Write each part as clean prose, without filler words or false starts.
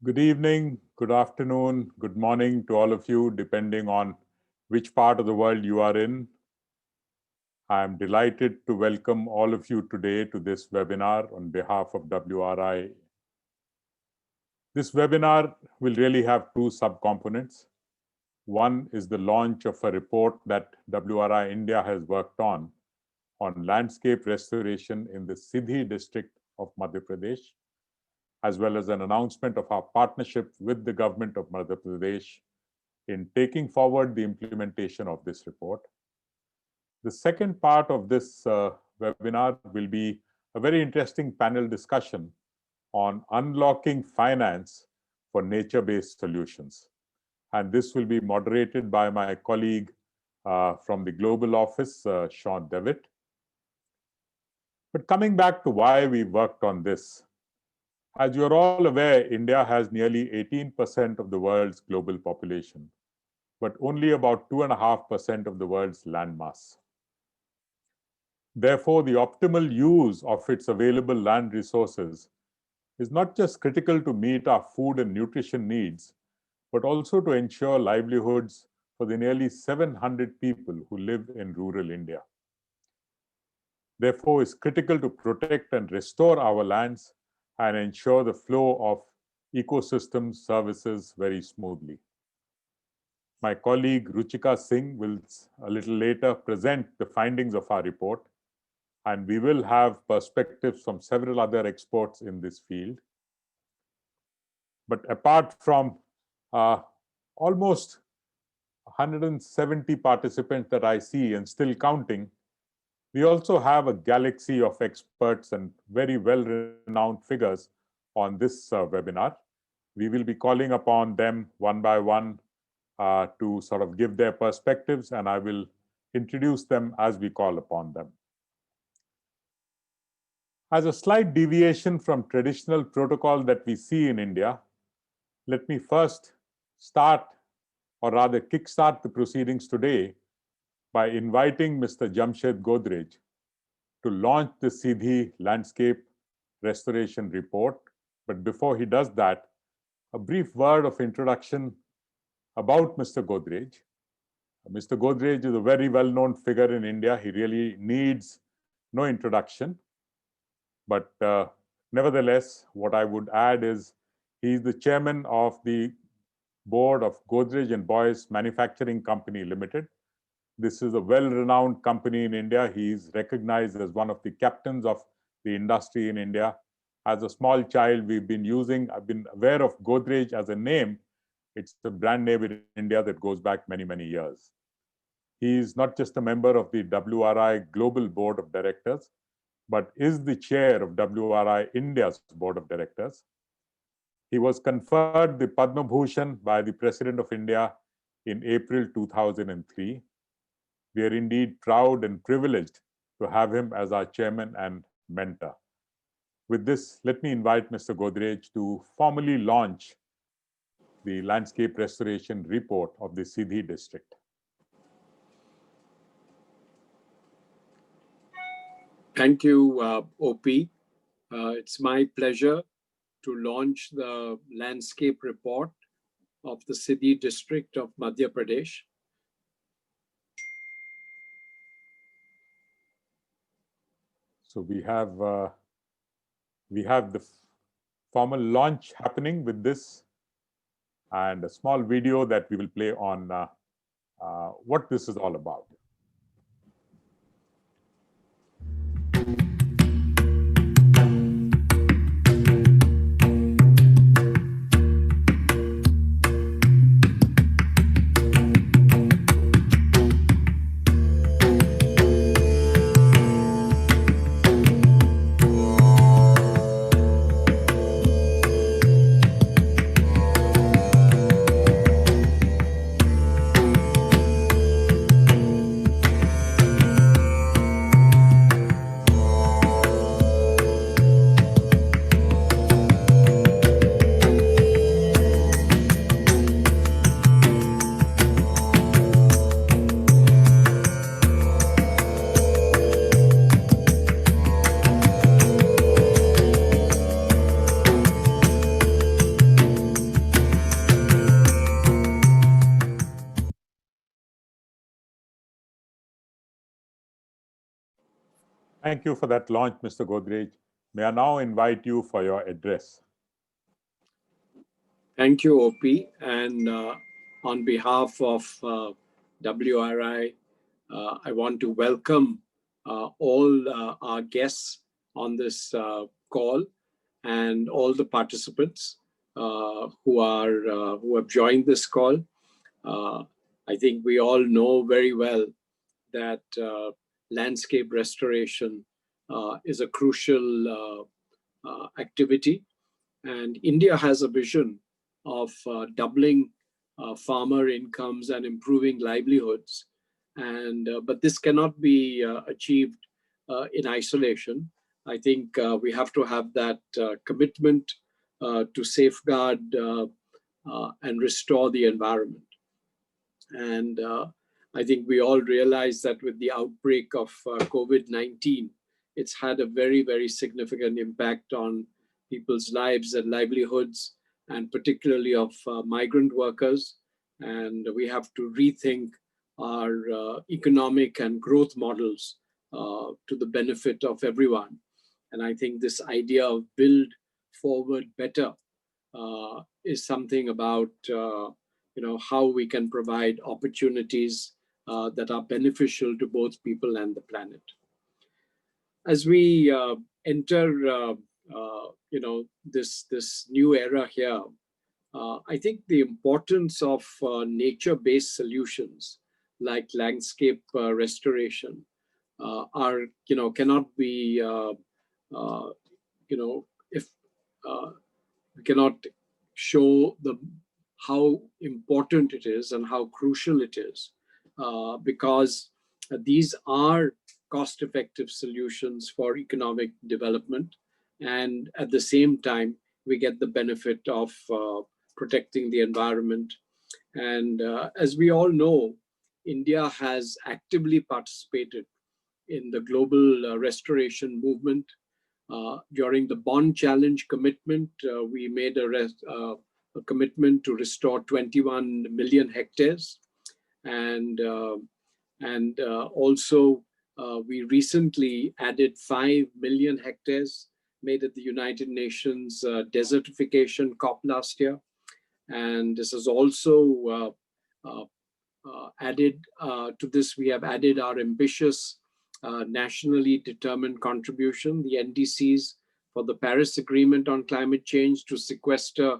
Good evening, good afternoon, good morning to all of you, depending on which part of the world you are in. I am delighted to welcome all of you today to this webinar on behalf of WRI. This webinar will really have two subcomponents. One is the launch of a report that WRI India has worked on landscape restoration in the Sidhi district of Madhya Pradesh, as well as an announcement of our partnership with the government of Madhya Pradesh in taking forward the implementation of this report. The second part of this webinar will be a very interesting panel discussion on unlocking finance for nature-based solutions. And this will be moderated by my colleague from the Global Office, Sean Devitt. But coming back to why we worked on this, as you're all aware, India has nearly 18% of the world's global population, but only about 2.5% of the world's landmass. Therefore, the optimal use of its available land resources is not just critical to meet our food and nutrition needs, but also to ensure livelihoods for the nearly 700 people who live in rural India. Therefore, it's critical to protect and restore our lands and ensure the flow of ecosystem services very smoothly. My colleague Ruchika Singh will a little later present the findings of our report, and we will have perspectives from several other experts in this field. But apart from almost 170 participants that I see and still counting, we also have a galaxy of experts and very well-renowned figures on this webinar. We will be calling upon them one by one to sort of give their perspectives, and I will introduce them as we call upon them. As a slight deviation from traditional protocol that we see in India, let me first start, or rather kickstart the proceedings today by inviting Mr. Jamshed Godrej to launch the Sidhi landscape restoration report. But before he does that, a brief word of introduction about Mr. Godrej. Mr. Godrej is a very well-known figure in India. He really needs no introduction. But nevertheless, what I would add is he's the chairman of the board of Godrej and Boyce Manufacturing Company Limited. This is a well-renowned company in India. He is recognized as one of the captains of the industry in India. As a small child, I've been aware of Godrej as a name. It's a brand name in India that goes back many, many years. He is not just a member of the WRI Global Board of Directors, but is the chair of WRI India's Board of Directors. He was conferred the Padma Bhushan by the President of India in April 2003. We are indeed proud and privileged to have him as our chairman and mentor. With this, let me invite Mr. Godrej to formally launch the landscape restoration report of the Sidhi district. Thank you, OP. It's my pleasure to launch the landscape report of the Sidhi district of Madhya Pradesh. So we have the formal launch happening with this, and a small video that we will play on what this is all about. Thank you for that launch, Mr. Godrej. May I now invite you for your address? Thank you, OP. And on behalf of WRI, I want to welcome all our guests on this call and all the participants who have joined this call. I think we all know very well that landscape restoration is a crucial activity, and India has a vision of doubling farmer incomes and improving livelihoods. And but this cannot be achieved in isolation. I think we have to have that commitment to safeguard and restore the environment. And I think we all realize that with the outbreak of COVID-19, it's had a very, very significant impact on people's lives and livelihoods, and particularly of migrant workers. And we have to rethink our economic and growth models to the benefit of everyone. And I think this idea of build forward better is something about how we can provide opportunities that are beneficial to both people and the planet. As we enter this new era here, I think the importance of nature-based solutions like landscape restoration are cannot be if we cannot show how important it is and how crucial it is, because these are cost-effective solutions for economic development, and at the same time we get the benefit of protecting the environment. And as we all know, India has actively participated in the global restoration movement. During the Bond Challenge commitment, we made a commitment to restore 21 million hectares. And also, we recently added 5 million hectares made at the United Nations desertification COP last year. And this is also added to this, we have added our ambitious nationally determined contribution, the NDCs, for the Paris Agreement on Climate Change to sequester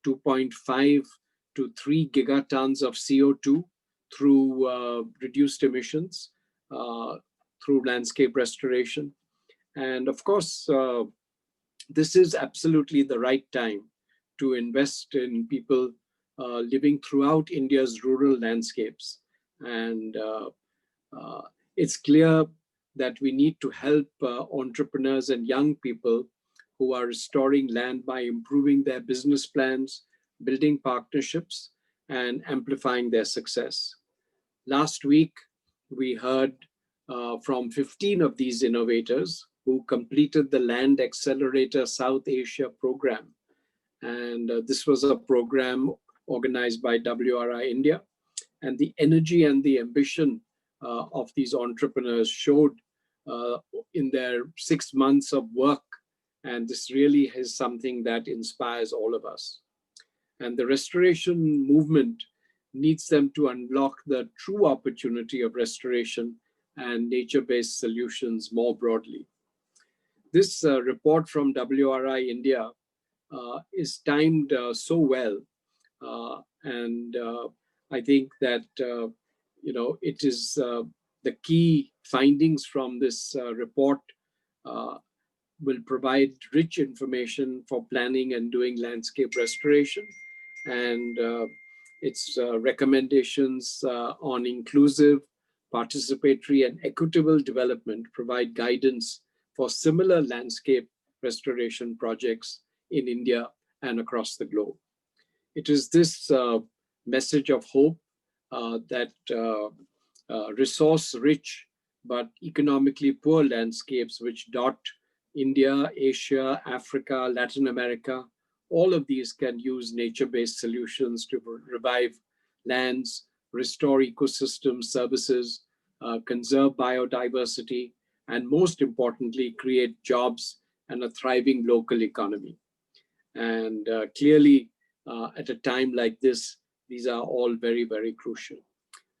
2.5 to 3 gigatons of CO2 through reduced emissions, through landscape restoration. And of course, this is absolutely the right time to invest in people living throughout India's rural landscapes. And it's clear that we need to help entrepreneurs and young people who are restoring land by improving their business plans, building partnerships, and amplifying their success. Last week, we heard from 15 of these innovators who completed the Land Accelerator South Asia program. And this was a program organized by WRI India. And the energy and the ambition of these entrepreneurs showed in their 6 months of work. And this really is something that inspires all of us. And the restoration movement needs them to unlock the true opportunity of restoration and nature-based solutions more broadly. This report from WRI India is timed so well. And I think that, it is the key findings from this report will provide rich information for planning and doing landscape restoration. And its recommendations on inclusive, participatory, and equitable development provide guidance for similar landscape restoration projects in India and across the globe. It is this message of hope that resource-rich but economically poor landscapes which dot India, Asia, Africa, Latin America, all of these can use nature-based solutions to revive lands, restore ecosystem services, conserve biodiversity, and most importantly, create jobs and a thriving local economy. And clearly, at a time like this, these are all very, very crucial.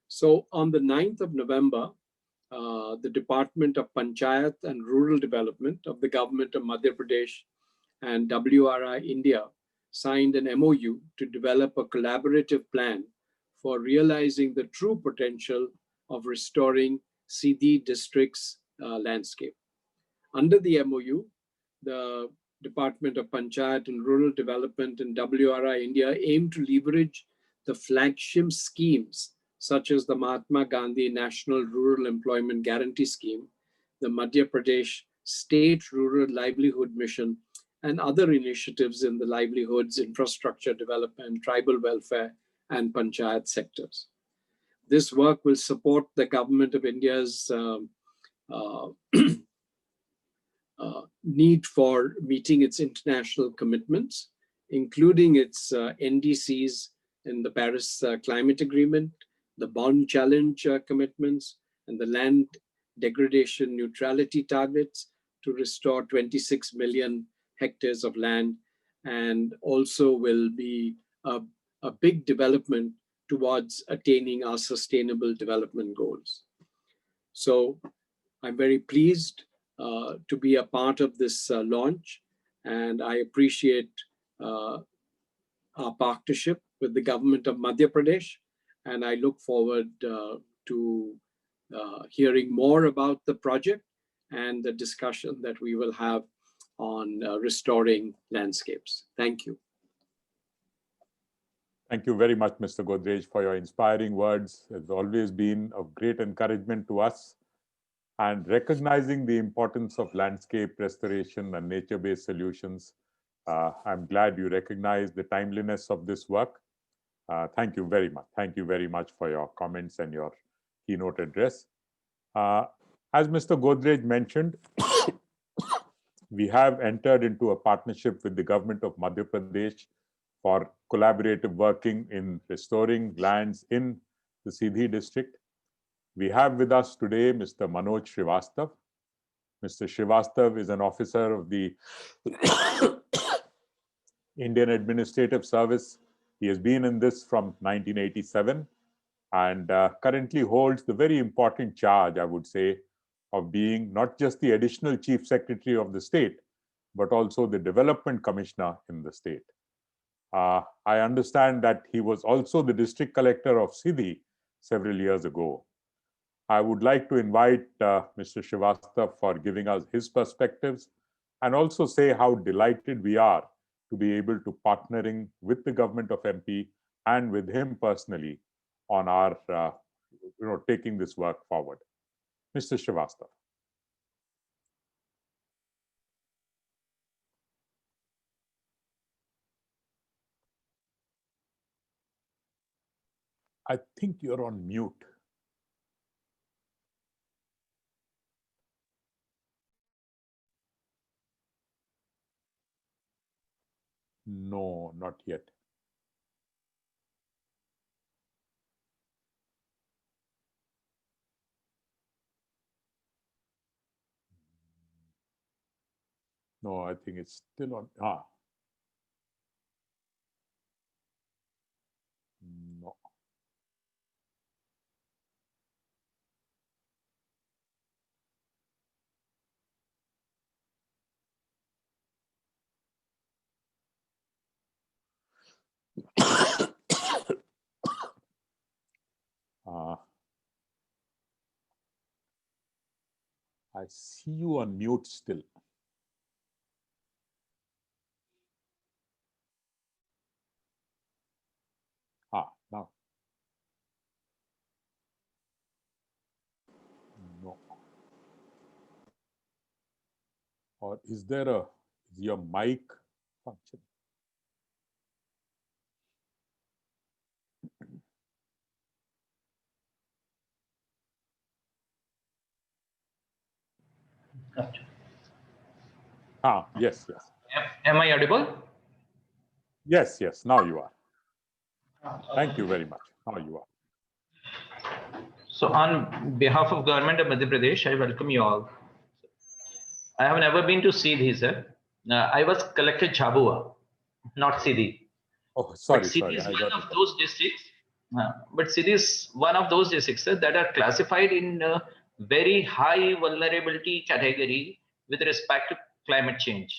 So on the 9th of November, the Department of Panchayat and Rural Development of the Government of Madhya Pradesh and WRI India signed an MOU to develop a collaborative plan for realizing the true potential of restoring Sidhi district's landscape. Under the MOU, the Department of Panchayat and Rural Development and WRI India aim to leverage the flagship schemes such as the Mahatma Gandhi National Rural Employment Guarantee Scheme, the Madhya Pradesh State Rural Livelihood Mission, and other initiatives in the livelihoods, infrastructure development, tribal welfare, and panchayat sectors. This work will support the Government of India's need for meeting its international commitments, including its NDCs in the Paris Climate Agreement, the Bond Challenge commitments, and the land degradation neutrality targets to restore 26 million hectares of land, and also will be a big development towards attaining our sustainable development goals. So I'm very pleased to be a part of this launch, and I appreciate our partnership with the government of Madhya Pradesh, and I look forward to hearing more about the project and the discussion that we will have on restoring landscapes. Thank you. Thank you very much, Mr. Godrej, for your inspiring words. It's always been of great encouragement to us. And recognizing the importance of landscape restoration and nature-based solutions, I'm glad you recognize the timeliness of this work. Thank you very much. Thank you very much for your comments and your keynote address. As Mr. Godrej mentioned, we have entered into a partnership with the government of Madhya Pradesh for collaborative working in restoring lands in the Sidhi district. We have with us today Mr. Manoj Srivastav. Mr. Srivastav is an officer of the Indian Administrative Service. He has been in this from 1987 and currently holds the very important charge, I would say, of being not just the additional chief secretary of the state, but also the development commissioner in the state. I understand that he was also the district collector of Sidhi several years ago. I would like to invite Mr. Srivastav for giving us his perspectives and also say how delighted we are to be able to partnering with the government of MP and with him personally on our taking this work forward. Mr. Srivastav. I think you're on mute. No, not yet. No, I think it's still on. No. I see you on mute still. Now. No. Or is your mic function? Yes. Am I audible? Yes, now you are. Thank you very much. Now you are. So on behalf of Government of Madhya Pradesh, I welcome you all I have never been to Sidhi, sir. I was collected Jhabua, not Sidhi. Oh, But sorry, Sidhi sorry, is I one got it. of those districts. But Sidhi is one of those districts that are classified in a very high vulnerability category with respect to climate change.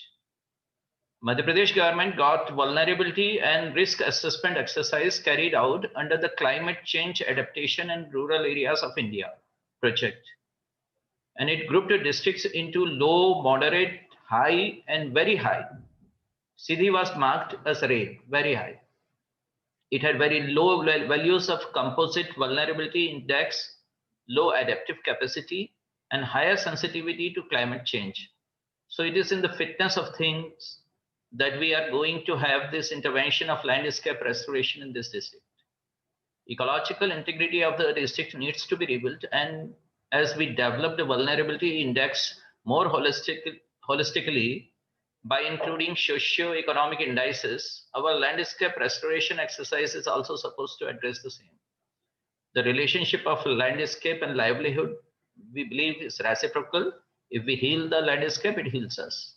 Madhya Pradesh government got vulnerability and risk assessment exercise carried out under the Climate Change Adaptation and Rural Areas of India project. And it grouped the districts into low, moderate, high, and very high. Sidhi was marked as red, very high. It had very low values of composite vulnerability index, low adaptive capacity, and higher sensitivity to climate change. So it is in the fitness of things that we are going to have this intervention of landscape restoration in this district. Ecological integrity of the district needs to be rebuilt, and as we develop the vulnerability index more holistically by including socio-economic indices, our landscape restoration exercise is also supposed to address the same. The relationship of landscape and livelihood, we believe, is reciprocal. If we heal the landscape, it heals us.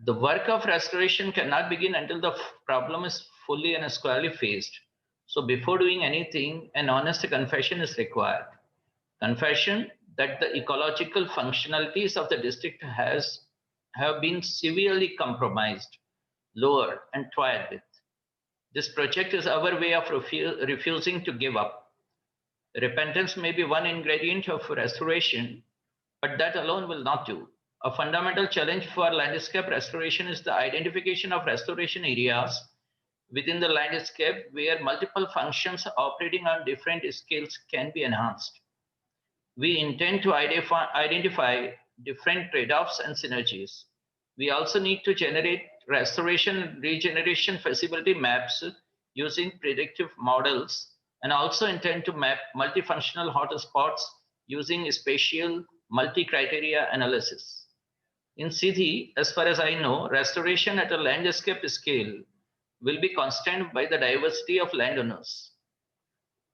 The work of restoration cannot begin until the problem is fully and squarely faced. So before doing anything, an honest confession is required. Confession that the ecological functionalities of the district have been severely compromised, lowered, and toyed with. This project is our way of refusing to give up. Repentance may be one ingredient of restoration, but that alone will not do. A fundamental challenge for landscape restoration is the identification of restoration areas within the landscape where multiple functions operating on different scales can be enhanced. We intend to identify different trade-offs and synergies. We also need to generate restoration and regeneration feasibility maps using predictive models, and also intend to map multifunctional hotspots using spatial multi-criteria analysis. In Sidhi, as far as I know, restoration at a landscape scale will be constrained by the diversity of landowners.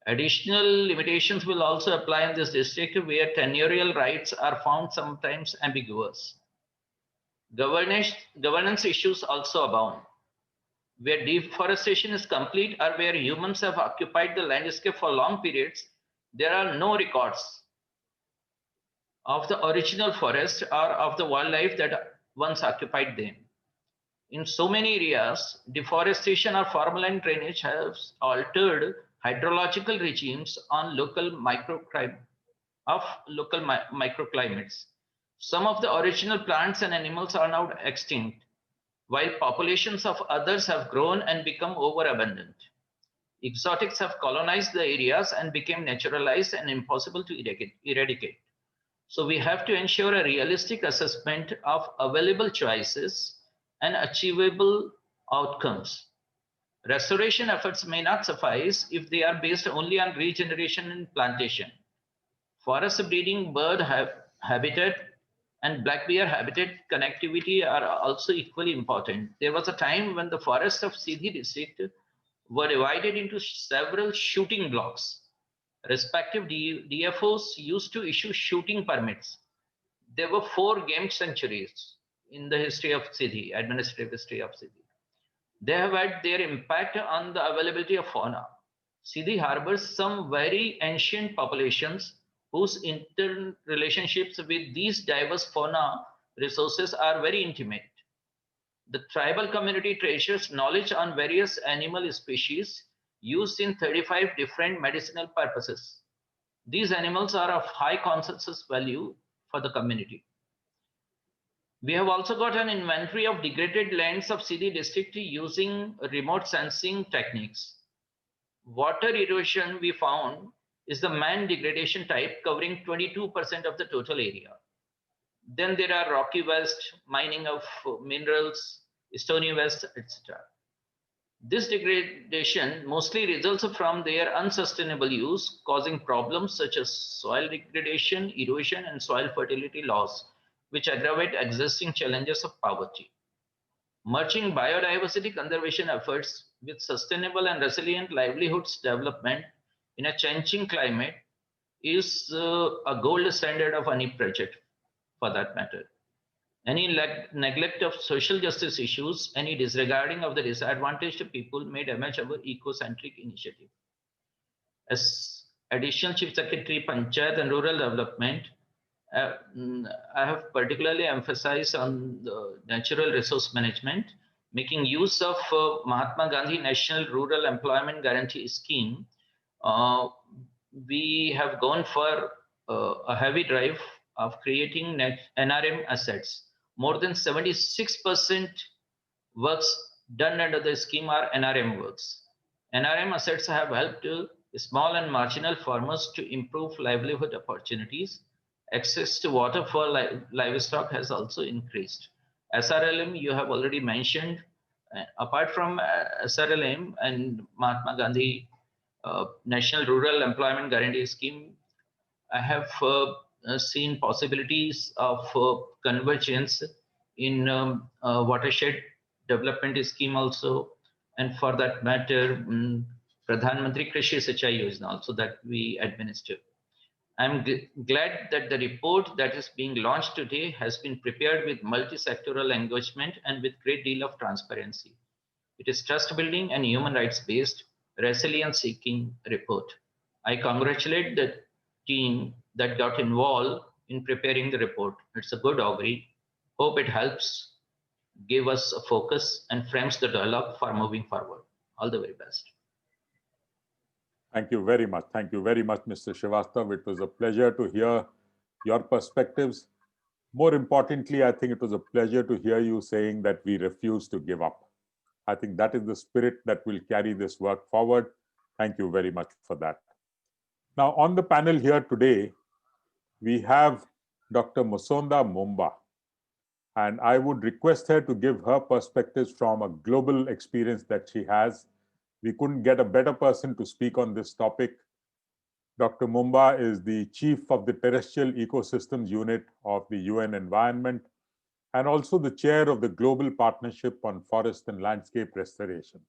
Additional limitations will also apply in this district where tenurial rights are found sometimes ambiguous. Governance issues also abound. Where deforestation is complete or where humans have occupied the landscape for long periods, there are no records of the original forest or of the wildlife that once occupied them. In so many areas, deforestation or farmland drainage has altered hydrological regimes on local microclimates. Some of the original plants and animals are now extinct, while populations of others have grown and become overabundant. Exotics have colonized the areas and became naturalized and impossible to eradicate. So we have to ensure a realistic assessment of available choices and achievable outcomes. Restoration efforts may not suffice if they are based only on regeneration and plantation. Forest breeding, bird habitat, and black bear habitat connectivity are also equally important. There was a time when the forests of Sidhi district were divided into several shooting blocks. Respective DFOs used to issue shooting permits. There were 4 game sanctuaries in the history of Sidhi, administrative history of Sidhi. They have had their impact on the availability of fauna. Sidhi harbors some very ancient populations whose interrelationships with these diverse fauna resources are very intimate. The tribal community treasures knowledge on various animal species used in 35 different medicinal purposes. These animals are of high consensus value for the community. We have also got an inventory of degraded lands of Sidhi district using remote sensing techniques. Water erosion we found is the man degradation type covering 22% of the total area. Then there are rocky waste, mining of minerals, stony waste, etc. This degradation mostly results from their unsustainable use, causing problems such as soil degradation, erosion, and soil fertility loss, which aggravate existing challenges of poverty. Merging biodiversity conservation efforts with sustainable and resilient livelihoods development in a changing climate is a gold standard of any project for that matter. Any neglect of social justice issues, any disregarding of the disadvantaged people may damage our eco-centric initiative. As Additional Chief Secretary, Panchayat and Rural Development, I have particularly emphasized on the natural resource management, making use of Mahatma Gandhi National Rural Employment Guarantee Scheme. We have gone for a heavy drive of creating NRM assets. More than 76% works done under the scheme are NRM works. NRM assets have helped small and marginal farmers to improve livelihood opportunities. Access to water for livestock has also increased. SRLM, you have already mentioned. Apart from SRLM and Mahatma Gandhi National Rural Employment Guarantee Scheme, I have seen possibilities of convergence in watershed development scheme also, and for that matter, Pradhan Mantri Krishi Sinchai Yojana also that we administer. I'm glad that the report that is being launched today has been prepared with multi-sectoral engagement and with great deal of transparency. It is trust building and human rights based, resilience seeking report. I congratulate the team that got involved in preparing the report. It's a good augury. Hope it helps give us a focus and frames the dialogue for moving forward. All the very best. Thank you very much. Thank you very much, Mr. Srivastav. It was a pleasure to hear your perspectives. More importantly, I think it was a pleasure to hear you saying that we refuse to give up. I think that is the spirit that will carry this work forward. Thank you very much for that. Now, on the panel here today, we have Dr. Musonda Mumba, and I would request her to give her perspectives from a global experience that she has. We couldn't get a better person to speak on this topic. Dr. Mumba is the chief of the Terrestrial Ecosystems Unit of the UN Environment and also the chair of the Global Partnership on Forest and Landscape Restoration.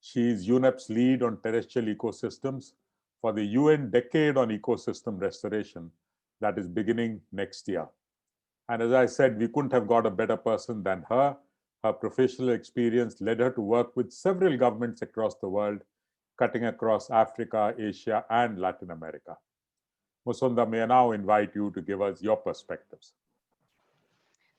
She is UNEP's lead on terrestrial ecosystems for the UN Decade on Ecosystem Restoration that is beginning next year. And as I said, we couldn't have got a better person than her. Her professional experience led her to work with several governments across the world, cutting across Africa, Asia, and Latin America. Musonda, may I now invite you to give us your perspectives.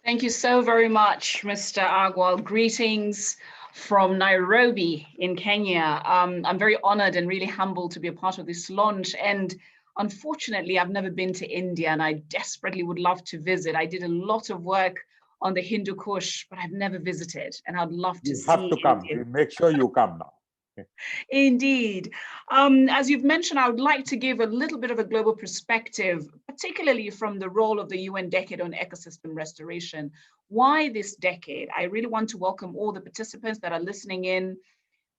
Thank you so very much, Mr. Agwal. Greetings from Nairobi in Kenya. I'm very honored and really humbled to be a part of this launch. And unfortunately, I've never been to India and I desperately would love to visit. I did a lot of work on the Hindu Kush, but I've never visited and I'd love to see. You have to come. Make sure you come now. Indeed. As you've mentioned, I would like to give a little bit of a global perspective, particularly from the role of the UN Decade on Ecosystem Restoration. Why this decade? I really want to welcome all the participants that are listening in,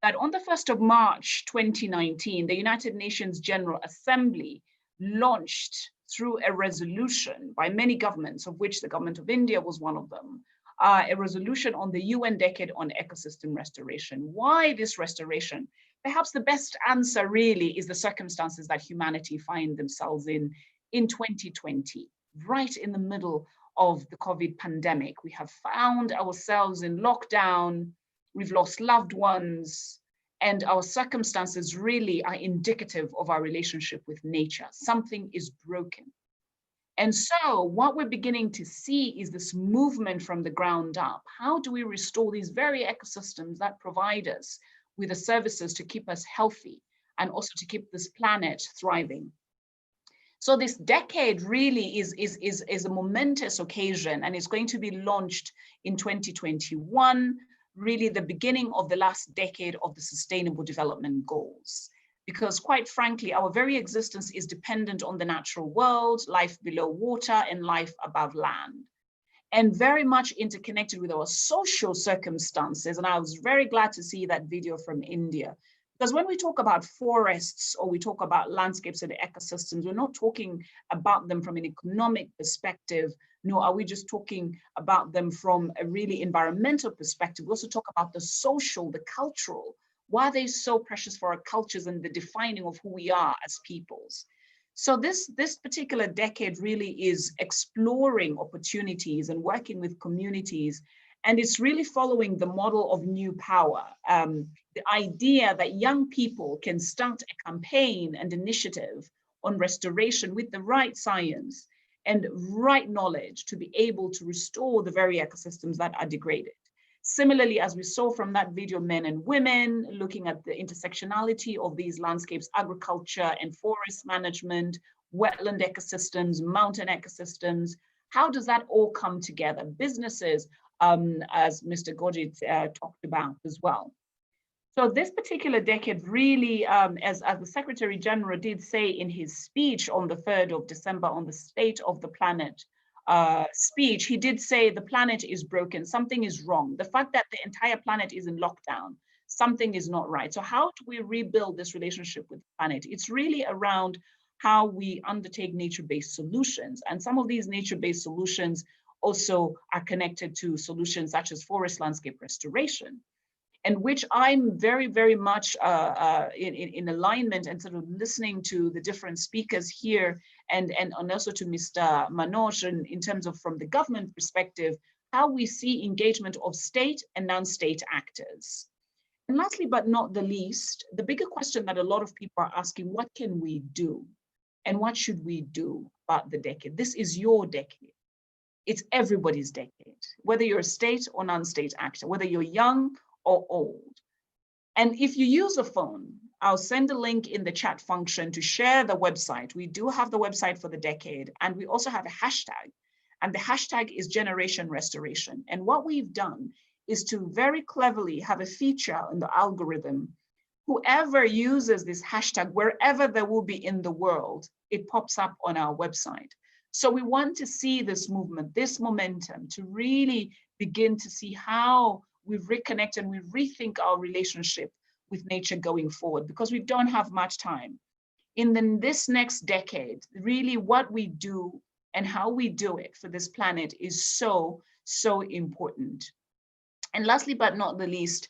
that on the 1st of March, 2019, the United Nations General Assembly launched through a resolution by many governments, of which the government of India was one of them, a resolution on the UN Decade on Ecosystem Restoration. Why this restoration? Perhaps the best answer really is the circumstances that humanity find themselves in 2020, right in the middle of the COVID pandemic. We have found ourselves in lockdown, we've lost loved ones, and our circumstances really are indicative of our relationship with nature. Something is broken. And so what we're beginning to see is this movement from the ground up. How do we restore these very ecosystems that provide us with the services to keep us healthy and also to keep this planet thriving? So this decade really is a momentous occasion, and it's going to be launched in 2021, really the beginning of the last decade of the Sustainable Development Goals. Because quite frankly, our very existence is dependent on the natural world, life below water and life above land, and very much interconnected with our social circumstances. And I was very glad to see that video from India, because when we talk about forests or we talk about landscapes and ecosystems, we're not talking about them from an economic perspective, nor are we just talking about them from a really environmental perspective. We also talk about the social, the cultural. Why are they so precious for our cultures and the defining of who we are as peoples? So this particular decade really is exploring opportunities and working with communities. And it's really following the model of new power. The idea that young people can start a campaign and initiative on restoration with the right science and right knowledge to be able to restore the very ecosystems that are degraded. Similarly, as we saw from that video, men and women, looking at the intersectionality of these landscapes, agriculture and forest management, wetland ecosystems, mountain ecosystems, how does that all come together? Businesses, as Mr. Gojit talked about as well. So this particular decade really, as the Secretary General did say in his speech on the 3rd of December on the State of the Planet speech, he did say the planet is broken, something is wrong. The fact that the entire planet is in lockdown, something is not right. So how do we rebuild this relationship with the planet? It's really around how we undertake nature-based solutions. And some of these nature-based solutions also are connected to solutions such as forest landscape restoration, and which I'm very, very much in alignment and sort of listening to the different speakers here and also to Mr. Manoj in terms of from the government perspective, how we see engagement of state and non-state actors. And lastly, but not the least, the bigger question that a lot of people are asking, what can we do? And what should we do about the decade? This is your decade. It's everybody's decade, whether you're a state or non-state actor, whether you're young or old. And if you use a phone, I'll send a link in the chat function to share the website. We do have the website for the decade, and we also have a hashtag, and the hashtag is Generation Restoration. And what we've done is to very cleverly have a feature in the algorithm. Whoever uses this hashtag, wherever there will be in the world, it pops up on our website. So we want to see this movement, this momentum, to really begin to see how we reconnect and we rethink our relationship with nature going forward, because we don't have much time. In this next decade, really what we do and how we do it for this planet is so, so important. And lastly, but not the least,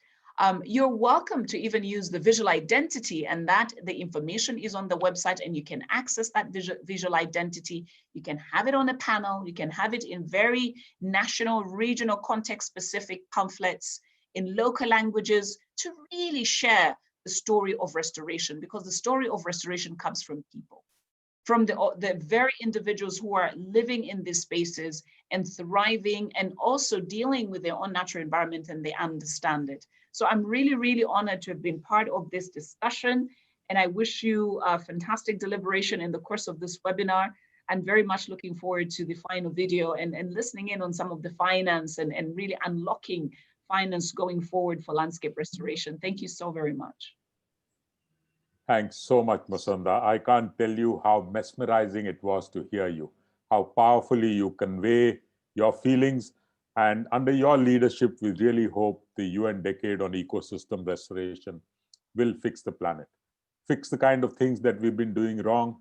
you're welcome to even use the visual identity, and that the information is on the website and you can access that visual identity. You can have it on a panel, you can have it in very national, regional, context-specific pamphlets in local languages to really share the story of restoration, because the story of restoration comes from people, from the very individuals who are living in these spaces and thriving and also dealing with their own natural environment, and they understand it. So I'm really, really honored to have been part of this discussion, and I wish you a fantastic deliberation in the course of this webinar. I'm very much looking forward to the final video and listening in on some of the finance and really unlocking finance going forward for landscape restoration. Thank you so very much. Thanks so much, Musanda. I can't tell you how mesmerizing it was to hear you, how powerfully you convey your feelings. And under your leadership, we really hope the UN Decade on Ecosystem Restoration will fix the planet, fix the kind of things that we've been doing wrong,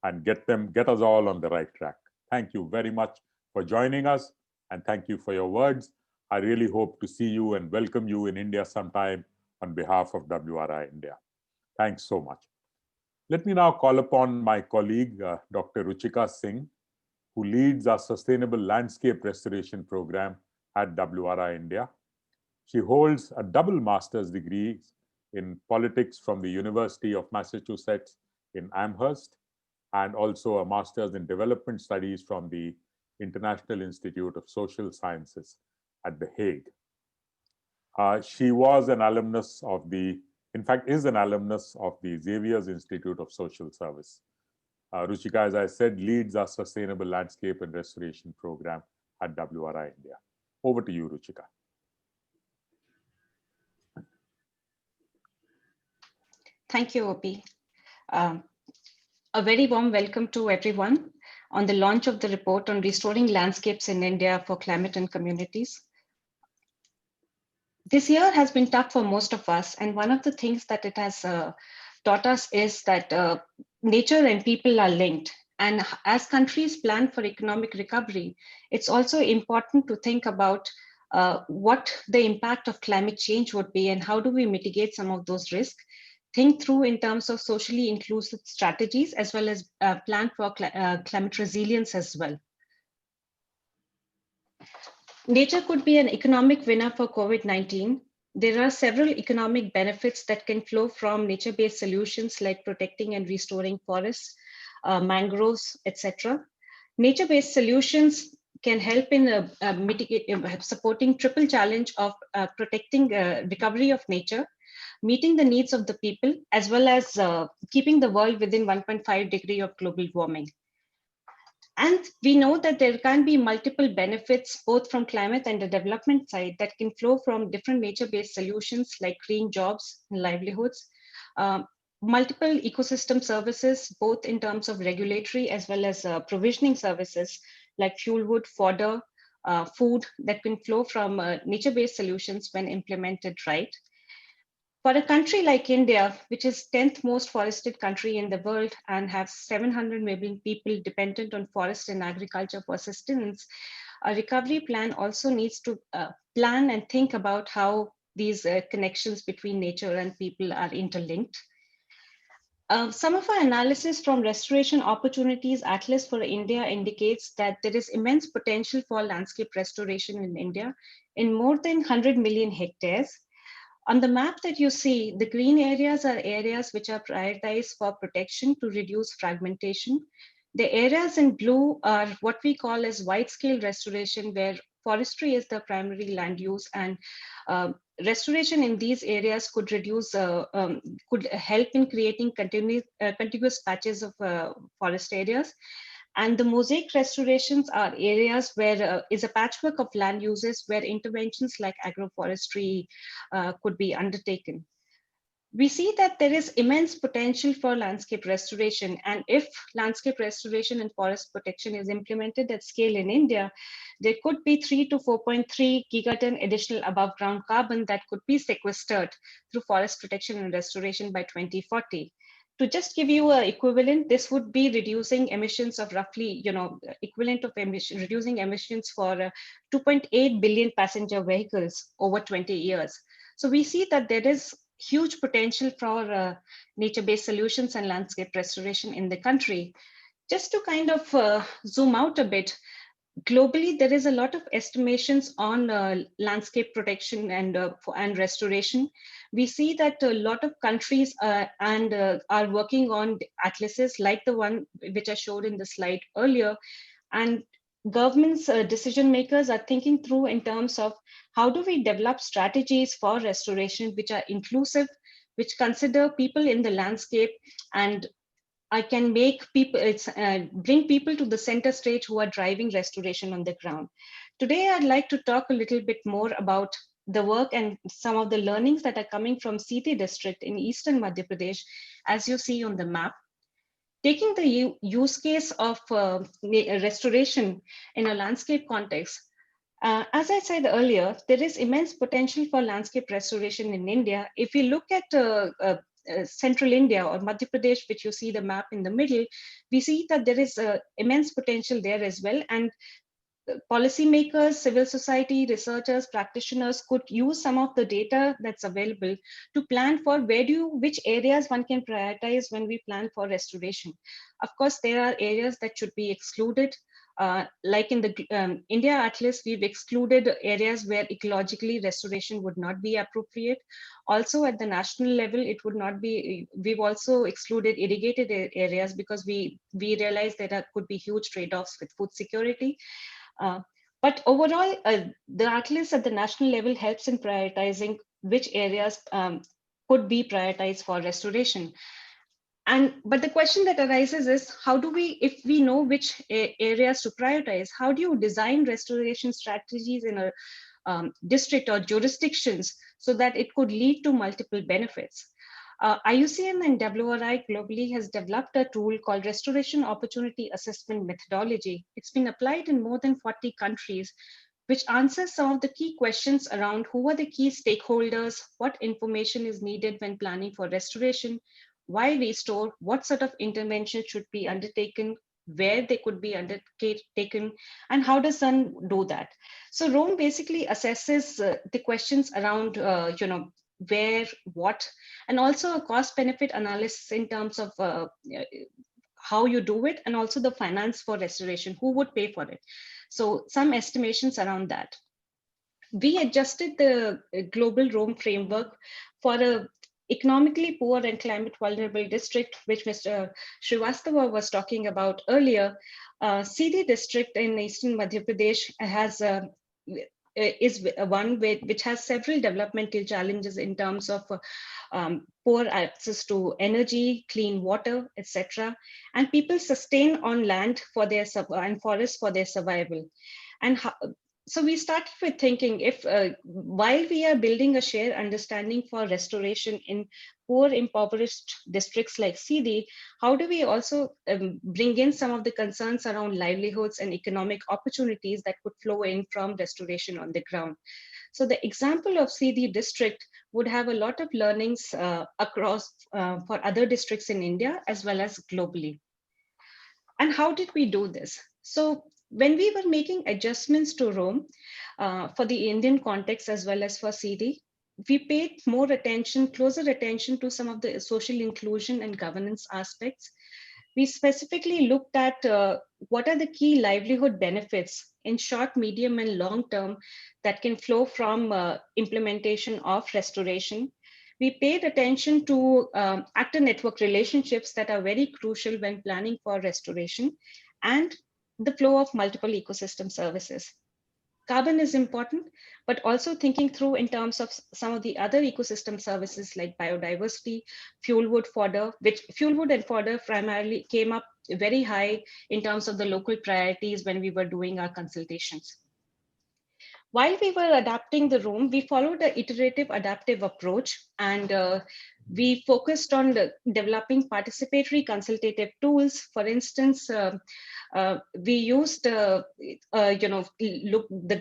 and get us all on the right track. Thank you very much for joining us, and thank you for your words. I really hope to see you and welcome you in India sometime on behalf of WRI India. Thanks so much. Let me now call upon my colleague, Dr. Ruchika Singh, who leads our Sustainable Landscape Restoration Program at WRI India. She holds a double master's degree in politics from the University of Massachusetts in Amherst, and also a master's in development studies from the International Institute of Social Sciences at The Hague. She was an alumnus of in fact, is an alumnus of the Xavier's Institute of Social Service. Ruchika, as I said, leads our Sustainable Landscape and Restoration Program at WRI India. Over to you, Ruchika. Thank you, Opi. A very warm welcome to everyone on the launch of the report on restoring landscapes in India for climate and communities. This year has been tough for most of us, and one of the things that it has taught us is that nature and people are linked. And as countries plan for economic recovery, it's also important to think about what the impact of climate change would be and how do we mitigate some of those risks. think through in terms of socially inclusive strategies, as well as plan for climate resilience as well. Nature could be an economic winner for COVID-19. There are several economic benefits that can flow from nature-based solutions like protecting and restoring forests, mangroves, etc. Nature-based solutions can help in supporting triple challenge of protecting recovery of nature, meeting the needs of the people, as well as keeping the world within 1.5 degree of global warming. And we know that there can be multiple benefits, both from climate and the development side, that can flow from different nature-based solutions like green jobs and livelihoods, multiple ecosystem services, both in terms of regulatory as well as provisioning services like fuel wood, fodder, food that can flow from nature-based solutions when implemented right. For a country like India, which is 10th most forested country in the world and has 700 million people dependent on forest and agriculture for sustenance, a recovery plan also needs to plan and think about how these connections between nature and people are interlinked. Some of our analysis from Restoration Opportunities Atlas for India indicates that there is immense potential for landscape restoration in India in more than 100 million hectares. On the map that you see, the green areas are areas which are prioritized for protection to reduce fragmentation. The areas in blue are what we call as wide-scale restoration, where forestry is the primary land use, and restoration in these areas could reduce, could help in creating contiguous patches of forest areas. And the mosaic restorations are areas where is a patchwork of land uses where interventions like agroforestry could be undertaken. We see that there is immense potential for landscape restoration. And if landscape restoration and forest protection is implemented at scale in India, there could be 3 to 4.3 gigaton additional above ground carbon that could be sequestered through forest protection and restoration by 2040. To just give you an equivalent, this would be reducing emissions of roughly, equivalent of reducing emissions for 2.8 billion passenger vehicles over 20 years. So we see that there is huge potential for nature-based solutions and landscape restoration in the country. Just to kind of zoom out a bit, globally, there is a lot of estimations on landscape protection and restoration. We see that a lot of countries are working on atlases like the one which I showed in the slide earlier. And governments, decision makers are thinking through in terms of how do we develop strategies for restoration which are inclusive, which consider people in the landscape, and I can make people, bring people to the center stage who are driving restoration on the ground. Today, I'd like to talk a little bit more about the work and some of the learnings that are coming from Sidhi district in eastern Madhya Pradesh, as you see on the map. Taking the use case of restoration in a landscape context, as I said earlier, there is immense potential for landscape restoration in India. If you look at Central India or Madhya Pradesh, which you see the map in the middle, we see that there is immense potential there as well. And policymakers, civil society, researchers, practitioners could use some of the data that's available to plan for which areas one can prioritize when we plan for restoration. Of course, there are areas that should be excluded. Like in the India Atlas, we've excluded areas where ecologically restoration would not be appropriate. Also at the national level, it would not be, we've also excluded irrigated areas because we realize that there could be huge trade-offs with food security. But overall, the Atlas at the national level helps in prioritizing which areas could be prioritized for restoration. But the question that arises is, how do we, if we know which areas to prioritize, how do you design restoration strategies in a district or jurisdictions so that it could lead to multiple benefits? IUCN and WRI globally has developed a tool called Restoration Opportunity Assessment Methodology. It's been applied in more than 40 countries, which answers some of the key questions around who are the key stakeholders, what information is needed when planning for restoration, why restore, what sort of intervention should be undertaken, where they could be undertaken, and how does one do that? So Rome basically assesses the questions around, where, what, and also a cost benefit analysis in terms of how you do it, and also the finance for restoration, who would pay for it. So some estimations around that. We adjusted the global Rome framework for a economically poor and climate vulnerable district, which Mr. Srivastava was talking about earlier. Sidhi district in eastern Madhya Pradesh has is one which has several developmental challenges in terms of poor access to energy, clean water, etc. And people sustain on land for their and forests for their survival. And so we started with thinking, if while we are building a shared understanding for restoration in poor impoverished districts like Sidhi, how do we also bring in some of the concerns around livelihoods and economic opportunities that could flow in from restoration on the ground? So the example of Sidhi district would have a lot of learnings across for other districts in India as well as globally. And how did we do this? So when we were making adjustments to Rome for the Indian context as well as for Sidhi, we paid more attention, closer attention to some of the social inclusion and governance aspects. We specifically looked at what are the key livelihood benefits in short, medium, and long term that can flow from implementation of restoration. We paid attention to actor network relationships that are very crucial when planning for restoration, and the flow of multiple ecosystem services. Carbon is important, but also thinking through in terms of some of the other ecosystem services like biodiversity, fuel wood fodder, which fuel wood and fodder primarily came up very high in terms of the local priorities when we were doing our consultations. While we were adapting the room, we followed an iterative adaptive approach, and we focused on developing participatory consultative tools. For instance, we used the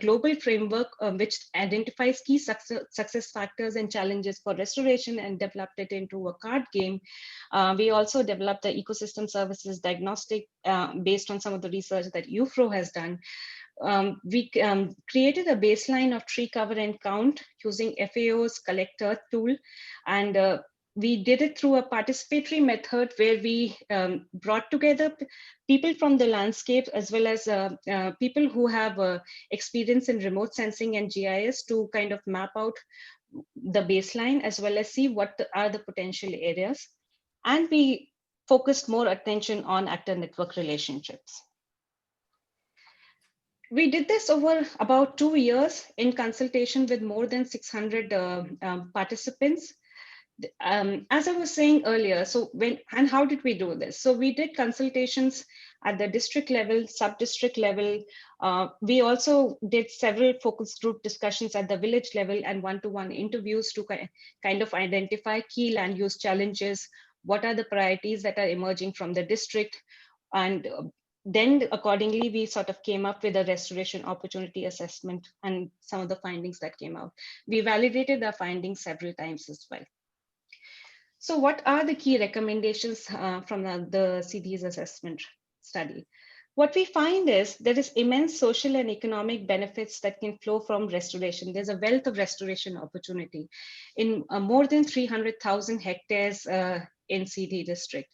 global framework which identifies key success factors and challenges for restoration and developed it into a card game. We also developed the ecosystem services diagnostic based on some of the research that UFRO has done. We created a baseline of tree cover and count using FAO's collector tool, and we did it through a participatory method where we brought together people from the landscape as well as people who have experience in remote sensing and GIS to kind of map out the baseline as well as see what are the potential areas. And we focused more attention on actor network relationships. We did this over about 2 years in consultation with more than 600 participants. As I was saying earlier, and how did we do this? So we did consultations at the district level, sub-district level. We also did several focus group discussions at the village level and one-to-one interviews to kind of identify key land use challenges, what are the priorities that are emerging from the district, and then accordingly, we sort of came up with a restoration opportunity assessment and some of the findings that came out. We validated our findings several times as well. So what are the key recommendations from the Sidhi's assessment study? What we find is there is immense social and economic benefits that can flow from restoration. There's a wealth of restoration opportunity in more than 300,000 hectares in Sidhi district.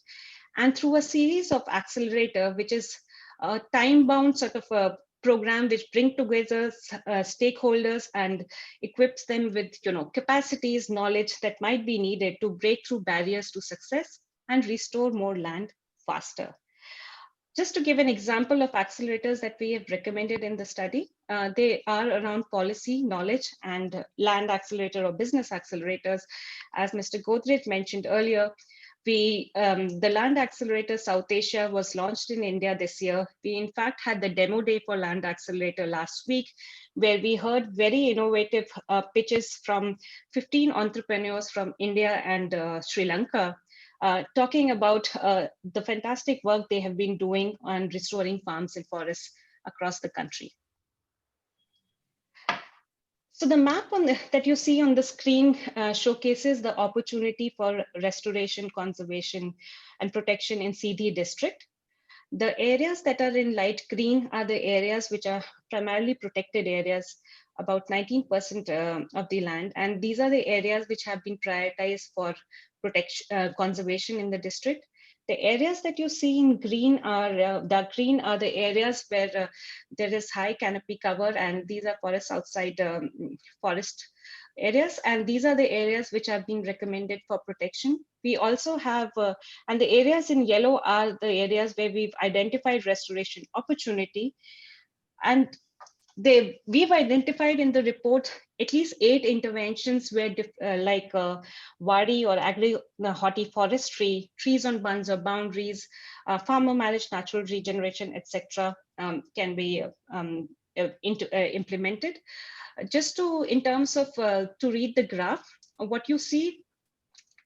And through a series of accelerator, which is a time-bound sort of a program which brings together stakeholders and equips them with capacities, knowledge that might be needed to break through barriers to success and restore more land faster. Just to give an example of accelerators that we have recommended in the study, they are around policy, knowledge, and land accelerator or business accelerators. As Mr. Godrej mentioned earlier, the Land Accelerator South Asia was launched in India this year. We in fact had the demo day for Land Accelerator last week, where we heard very innovative pitches from 15 entrepreneurs from India and Sri Lanka, talking about the fantastic work they have been doing on restoring farms and forests across the country. So the map that you see on the screen showcases the opportunity for restoration, conservation, and protection in Sidhi district. The areas that are in light green are the areas which are primarily protected areas. about 19% of the land. And these are the areas which have been prioritized for protection, conservation in the district. The areas that you see in green are dark green are the areas where there is high canopy cover, and these are forests outside forest areas, and these are the areas which have been recommended for protection. We also have, and the areas in yellow are the areas where we've identified restoration opportunity, and we've identified in the report at least 8 interventions where WRI or agri-hortiforestry, trees on bunds or boundaries, farmer managed natural regeneration, etc., can be implemented. Just to, in terms of, to read the graph, what you see,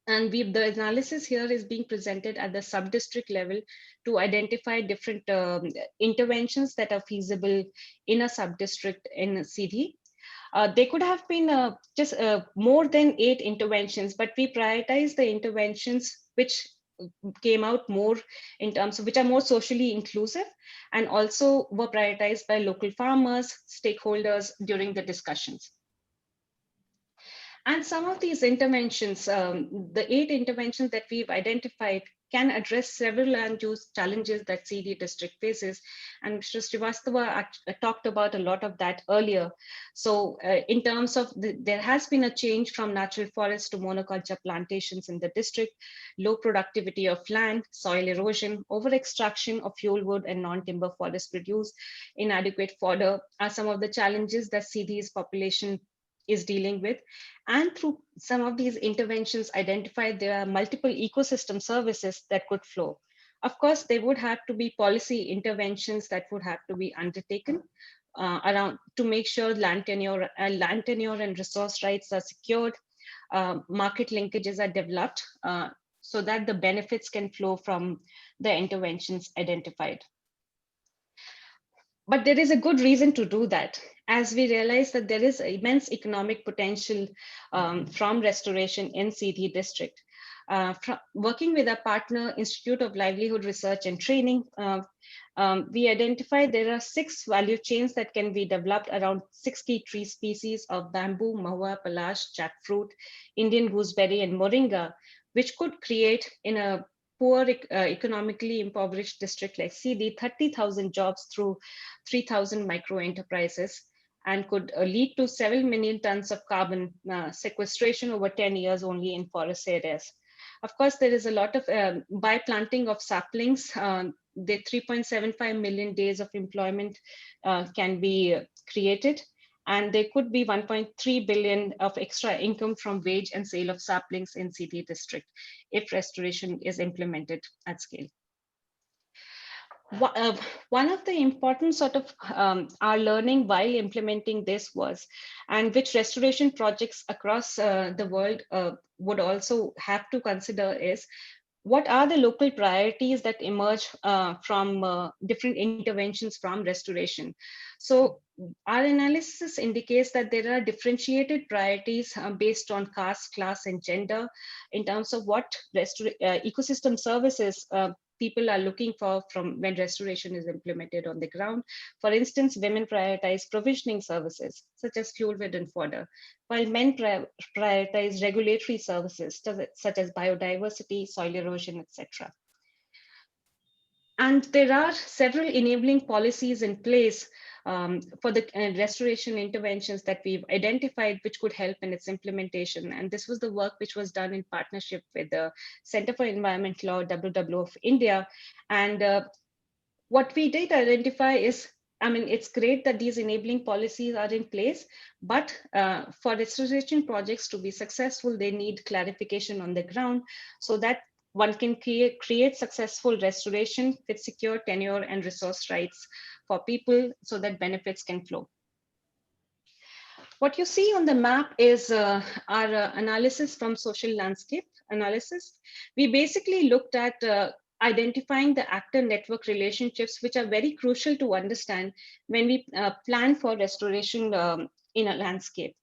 and the analysis here is being presented at the sub-district level to identify different interventions that are feasible in a sub-district in Sidhi. They could have been just more than 8 interventions, but we prioritize the interventions which came out more in terms of which are more socially inclusive and also were prioritized by local farmers, stakeholders during the discussions. And some of these interventions, the 8 interventions that we've identified, can address several land use challenges that Sidhi district faces. And Mr. Srivastava talked about a lot of that earlier. So in terms of, there has been a change from natural forests to monoculture plantations in the district, low productivity of land, soil erosion, over-extraction of fuel wood and non-timber forest produce, inadequate fodder are some of the challenges that Sidhi's population is dealing with. And through some of these interventions identified, there are multiple ecosystem services that could flow. Of course, there would have to be policy interventions that would have to be undertaken around to make sure land tenure and resource rights are secured, market linkages are developed so that the benefits can flow from the interventions identified. But there is a good reason to do that, as we realize that there is immense economic potential from restoration in Sidhi district. Working with our partner, Institute of Livelihood Research and Training, we identified there are 6 value chains that can be developed around 60 tree species of bamboo, mahua, palash, jackfruit, Indian gooseberry, and moringa, which could create in a poor, economically impoverished district like Sidhi, 30,000 jobs through 3,000 microenterprises, and could lead to 7 million tons of carbon sequestration over 10 years only in forest areas. Of course, there is a lot of, by planting of saplings, the 3.75 million days of employment can be created. And there could be 1.3 billion of extra income from wage and sale of saplings in Sidhi district if restoration is implemented at scale. One of the important sort of our learning while implementing this was, and which restoration projects across the world would also have to consider, is what are the local priorities that emerge from different interventions from restoration. So our analysis indicates that there are differentiated priorities based on caste, class, and gender in terms of what ecosystem services people are looking for from when restoration is implemented on the ground. For instance, women prioritize provisioning services such as fuel wood and fodder, while men prioritize regulatory services such as biodiversity, soil erosion, etc. And there are several enabling policies in place for the restoration interventions that we've identified, which could help in its implementation. And this was the work which was done in partnership with the Center for Environment Law, WRI India. And what we did identify is, I mean, it's great that these enabling policies are in place, but for restoration projects to be successful, they need clarification on the ground so that one can create successful restoration with secure tenure and resource rights for people so that benefits can flow. What you see on the map is our analysis from social landscape analysis. We basically looked at identifying the actor network relationships, which are very crucial to understand when we plan for restoration in a landscape.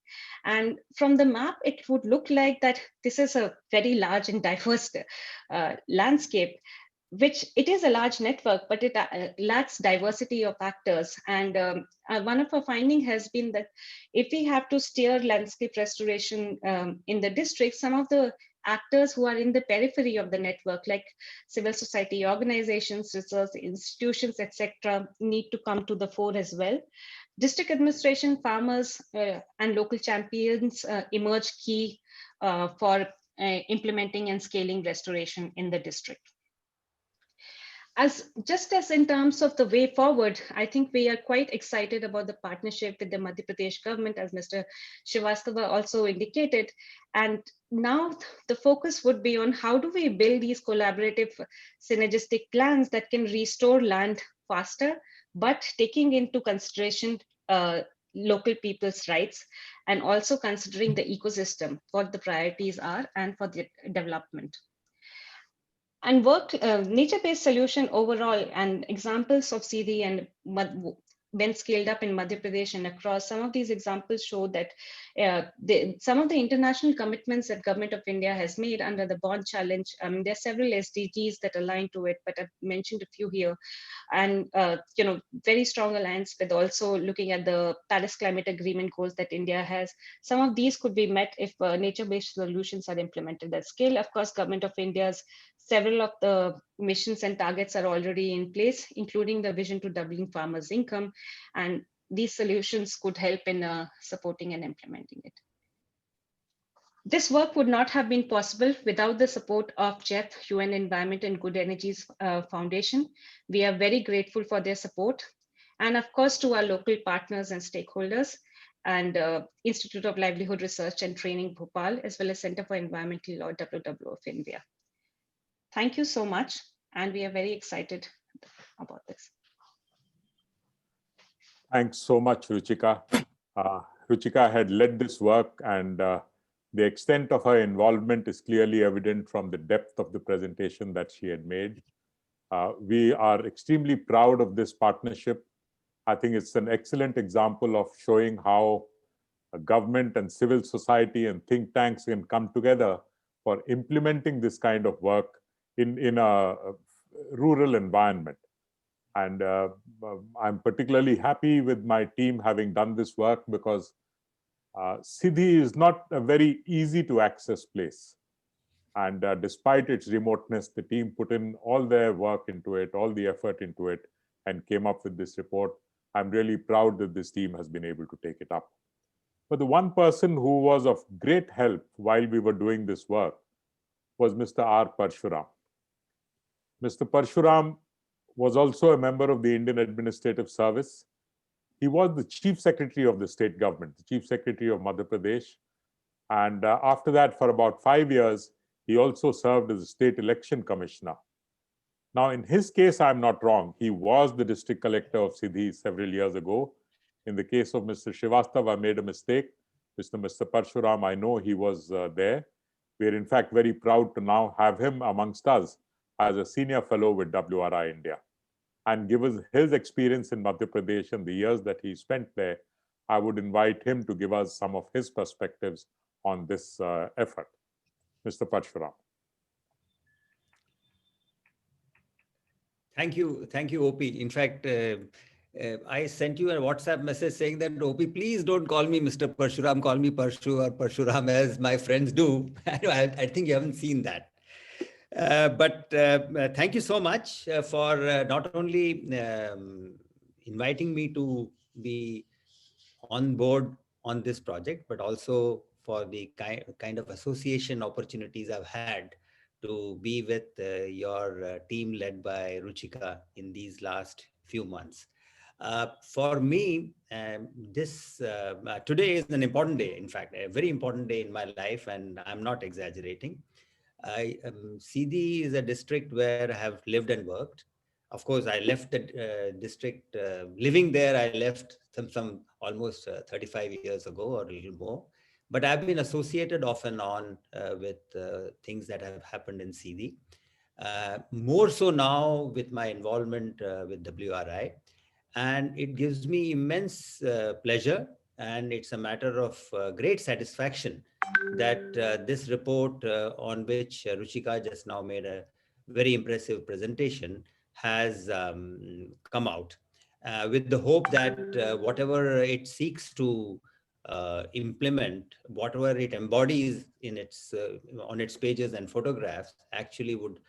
And from the map, it would look like that this is a very large and diverse landscape. which it is a large network, but it lacks diversity of actors. And one of our finding has been that if we have to steer landscape restoration in the district, some of the actors who are in the periphery of the network, like civil society organizations, research institutions, etc., need to come to the fore as well. District administration, farmers, and local champions emerge key for implementing and scaling restoration in the district. Just as in terms of the way forward, I think we are quite excited about the partnership with the Madhya Pradesh government, as Mr. Srivastava also indicated. And now the focus would be on how do we build these collaborative synergistic plans that can restore land faster, but taking into consideration local people's rights, and also considering the ecosystem, what the priorities are, and for the development. And nature-based solution overall, and examples of Sidhi and when scaled up in Madhya Pradesh and across, some of these examples show that some of the international commitments that Government of India has made under the Bond Challenge, there are several SDGs that align to it, but I've mentioned a few here. And very strong alliance with also looking at the Paris Climate Agreement goals that India has. Some of these could be met if nature-based solutions are implemented at scale. Of course, Government of India's several of the missions and targets are already in place, including the vision to doubling farmers' income. And these solutions could help in supporting and implementing it. This work would not have been possible without the support of JEF, UN Environment and Good Energies Foundation. We are very grateful for their support. And of course, to our local partners and stakeholders, and Institute of Livelihood Research and Training, Bhopal, as well as Center for Environmental Law, WWF India. Thank you so much. And we are very excited about this. Thanks so much, Ruchika. Ruchika had led this work, and the extent of her involvement is clearly evident from the depth of the presentation that she had made. We are extremely proud of this partnership. I think it's an excellent example of showing how a government and civil society and think tanks can come together for implementing this kind of work in a rural environment. And I'm particularly happy with my team having done this work, because Sidhi is not a very easy to access place. And despite its remoteness, the team put in all their work into it, all the effort into it, and came up with this report. I'm really proud that this team has been able to take it up. But the one person who was of great help while we were doing this work was Mr. R. Parshuram. Mr. Parshuram was also a member of the Indian Administrative Service. He was the Chief Secretary of the state government, the Chief Secretary of Madhya Pradesh. And after that, for about 5 years, he also served as a state election commissioner. Now, in his case, I'm not wrong. He was the district collector of Sidhi several years ago. In the case of Mr. Srivastava, I made a mistake. Mr. Parshuram, I know he was there. We're in fact very proud to now have him amongst us as a senior fellow with WRI India. And given his experience in Madhya Pradesh and the years that he spent there, I would invite him to give us some of his perspectives on this effort. Mr. Parshuram. Thank you, OP. In fact, I sent you a WhatsApp message saying that, OP, please don't call me Mr. Parshuram, call me Parshu or Parshuram as my friends do. I think you haven't seen that. But thank you so much for not only inviting me to be on board on this project, but also for the kind of association opportunities I've had to be with your team led by Ruchika in these last few months. For me, today is an important day, in fact, a very important day in my life, and I'm not exaggerating. Sidhi is a district where I have lived and worked. Of course, I left the district, living there, I left some almost 35 years ago or a little more. But I've been associated off and on with things that have happened in Sidhi. More so now with my involvement with WRI. And it gives me immense pleasure, and it's a matter of great satisfaction that this report on which Ruchika just now made a very impressive presentation has come out with the hope that whatever it seeks to implement, whatever it embodies in its on its pages and photographs, actually would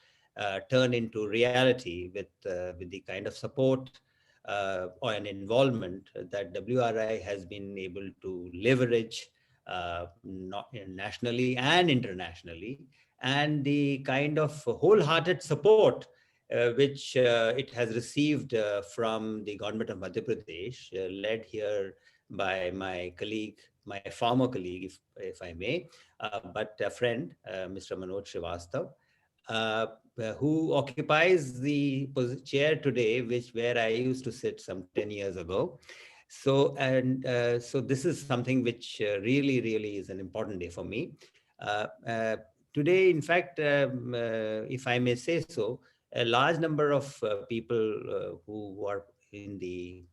turn into reality with the kind of support or an involvement that WRI has been able to leverage not nationally and internationally, and the kind of wholehearted support which it has received from the government of Madhya Pradesh, led here by my colleague, my former colleague, if I may, but a friend, Mr. Manoj Srivastav, uh, who occupies the chair today, where I used to sit some 10 years ago. So, so this is something which really is an important day for me. Today, in fact, if I may say so, a large number of people who are in the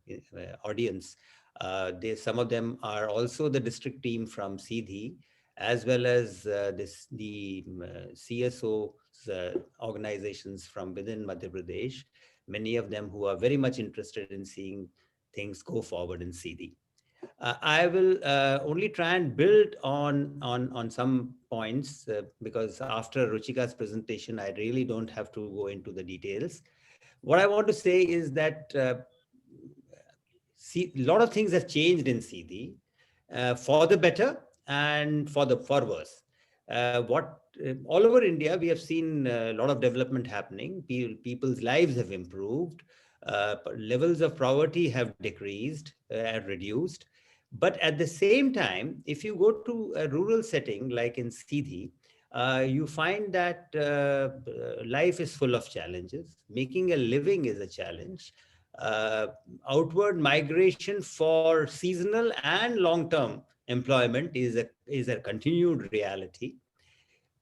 audience, some of them are also the district team from Sidhi, as well as the CSO organizations from within Madhya Pradesh, many of them who are very much interested in seeing things go forward in Sidhi. I will only try and build on some points because after Ruchika's presentation, I really don't have to go into the details. What I want to say is that a lot of things have changed in Sidhi for the better and for worse. All over India, we have seen a lot of development happening. People's lives have improved. Levels of poverty have decreased and reduced. But at the same time, if you go to a rural setting like in Sidhi, you find that life is full of challenges. Making a living is a challenge. Uh, Outward migration for seasonal and long-term employment is a continued reality.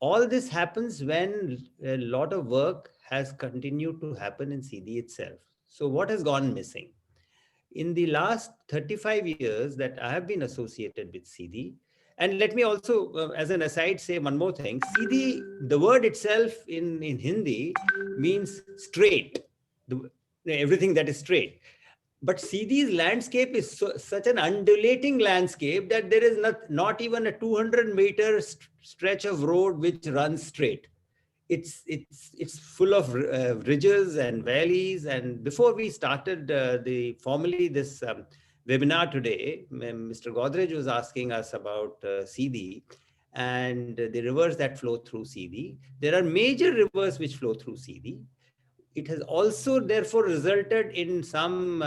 All this happens when a lot of work has continued to happen in Sidhi itself. So what has gone missing? In the last 35 years that I have been associated with Sidhi, and let me also, as an aside, say one more thing. Sidhi, the word itself in Hindi means straight, everything that is straight. But Sidhi's landscape is such an undulating landscape that there is not even a 200-meter stretch of road which runs straight. It's full of ridges and valleys. And before we started formally this webinar today, Mr. Godrej was asking us about Sidhi and the rivers that flow through Sidhi. There are major rivers which flow through Sidhi. It has also therefore resulted in some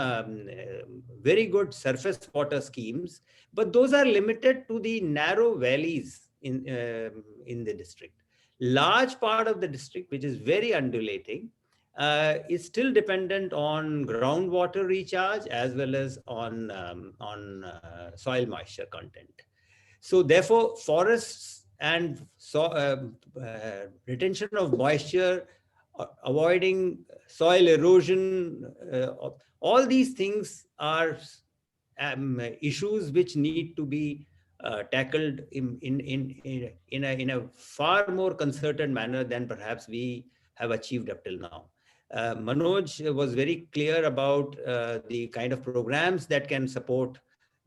very good surface water schemes, but those are limited to the narrow valleys in the district. Large part of the district, which is very undulating, is still dependent on groundwater recharge as well as on soil moisture content. So therefore, forests and retention of moisture, avoiding soil erosion, all these things are issues which need to be tackled in a far more concerted manner than perhaps we have achieved up till now. Manoj was very clear about the kind of programs that can support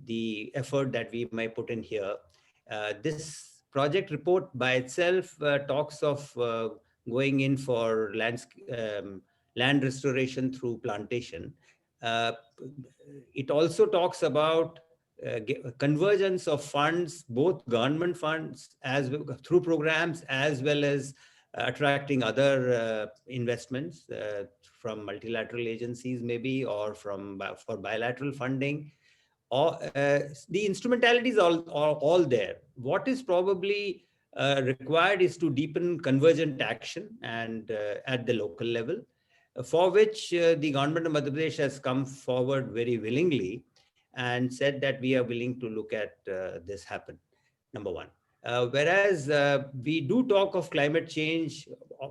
the effort that we might put in here. This project report by itself talks of going in for land restoration through plantation. It also talks about convergence of funds, both government funds through programs, as well as attracting other investments from multilateral agencies maybe, or for bilateral funding. Or the instrumentalities are all there. What is probably required is to deepen convergent action and at the local level, for which the government of Madhya Pradesh has come forward very willingly and said that we are willing to look at this happen, number one. Whereas we do talk of climate change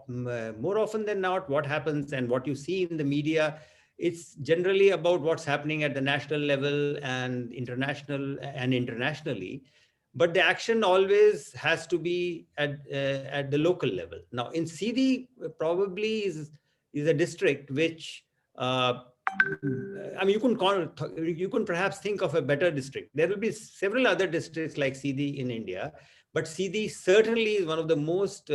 more often than not, what happens and what you see in the media, it's generally about what's happening at the national level and internationally. but the action always has to be at the local level. Now, in Sidhi, probably is a district which, I mean, you can perhaps think of a better district. There will be several other districts like Sidhi in India, but Sidhi certainly is one of the most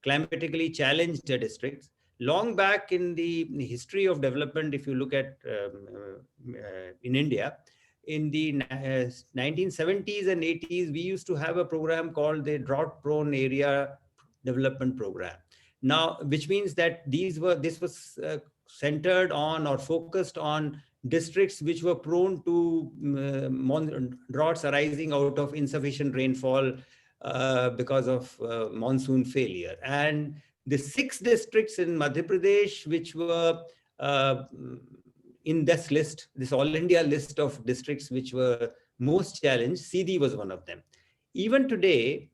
climatically challenged districts. Long back in the history of development, if you look at in India, in the 1970s and 80s, we used to have a program called the Drought Prone Area Development Program. Now, which means that this was centered on or focused on districts which were prone to droughts arising out of insufficient rainfall because of monsoon failure. And the 6 districts in Madhya Pradesh which were uh, in this list, this all India list of districts which were most challenged, Sidhi was one of them. Even today,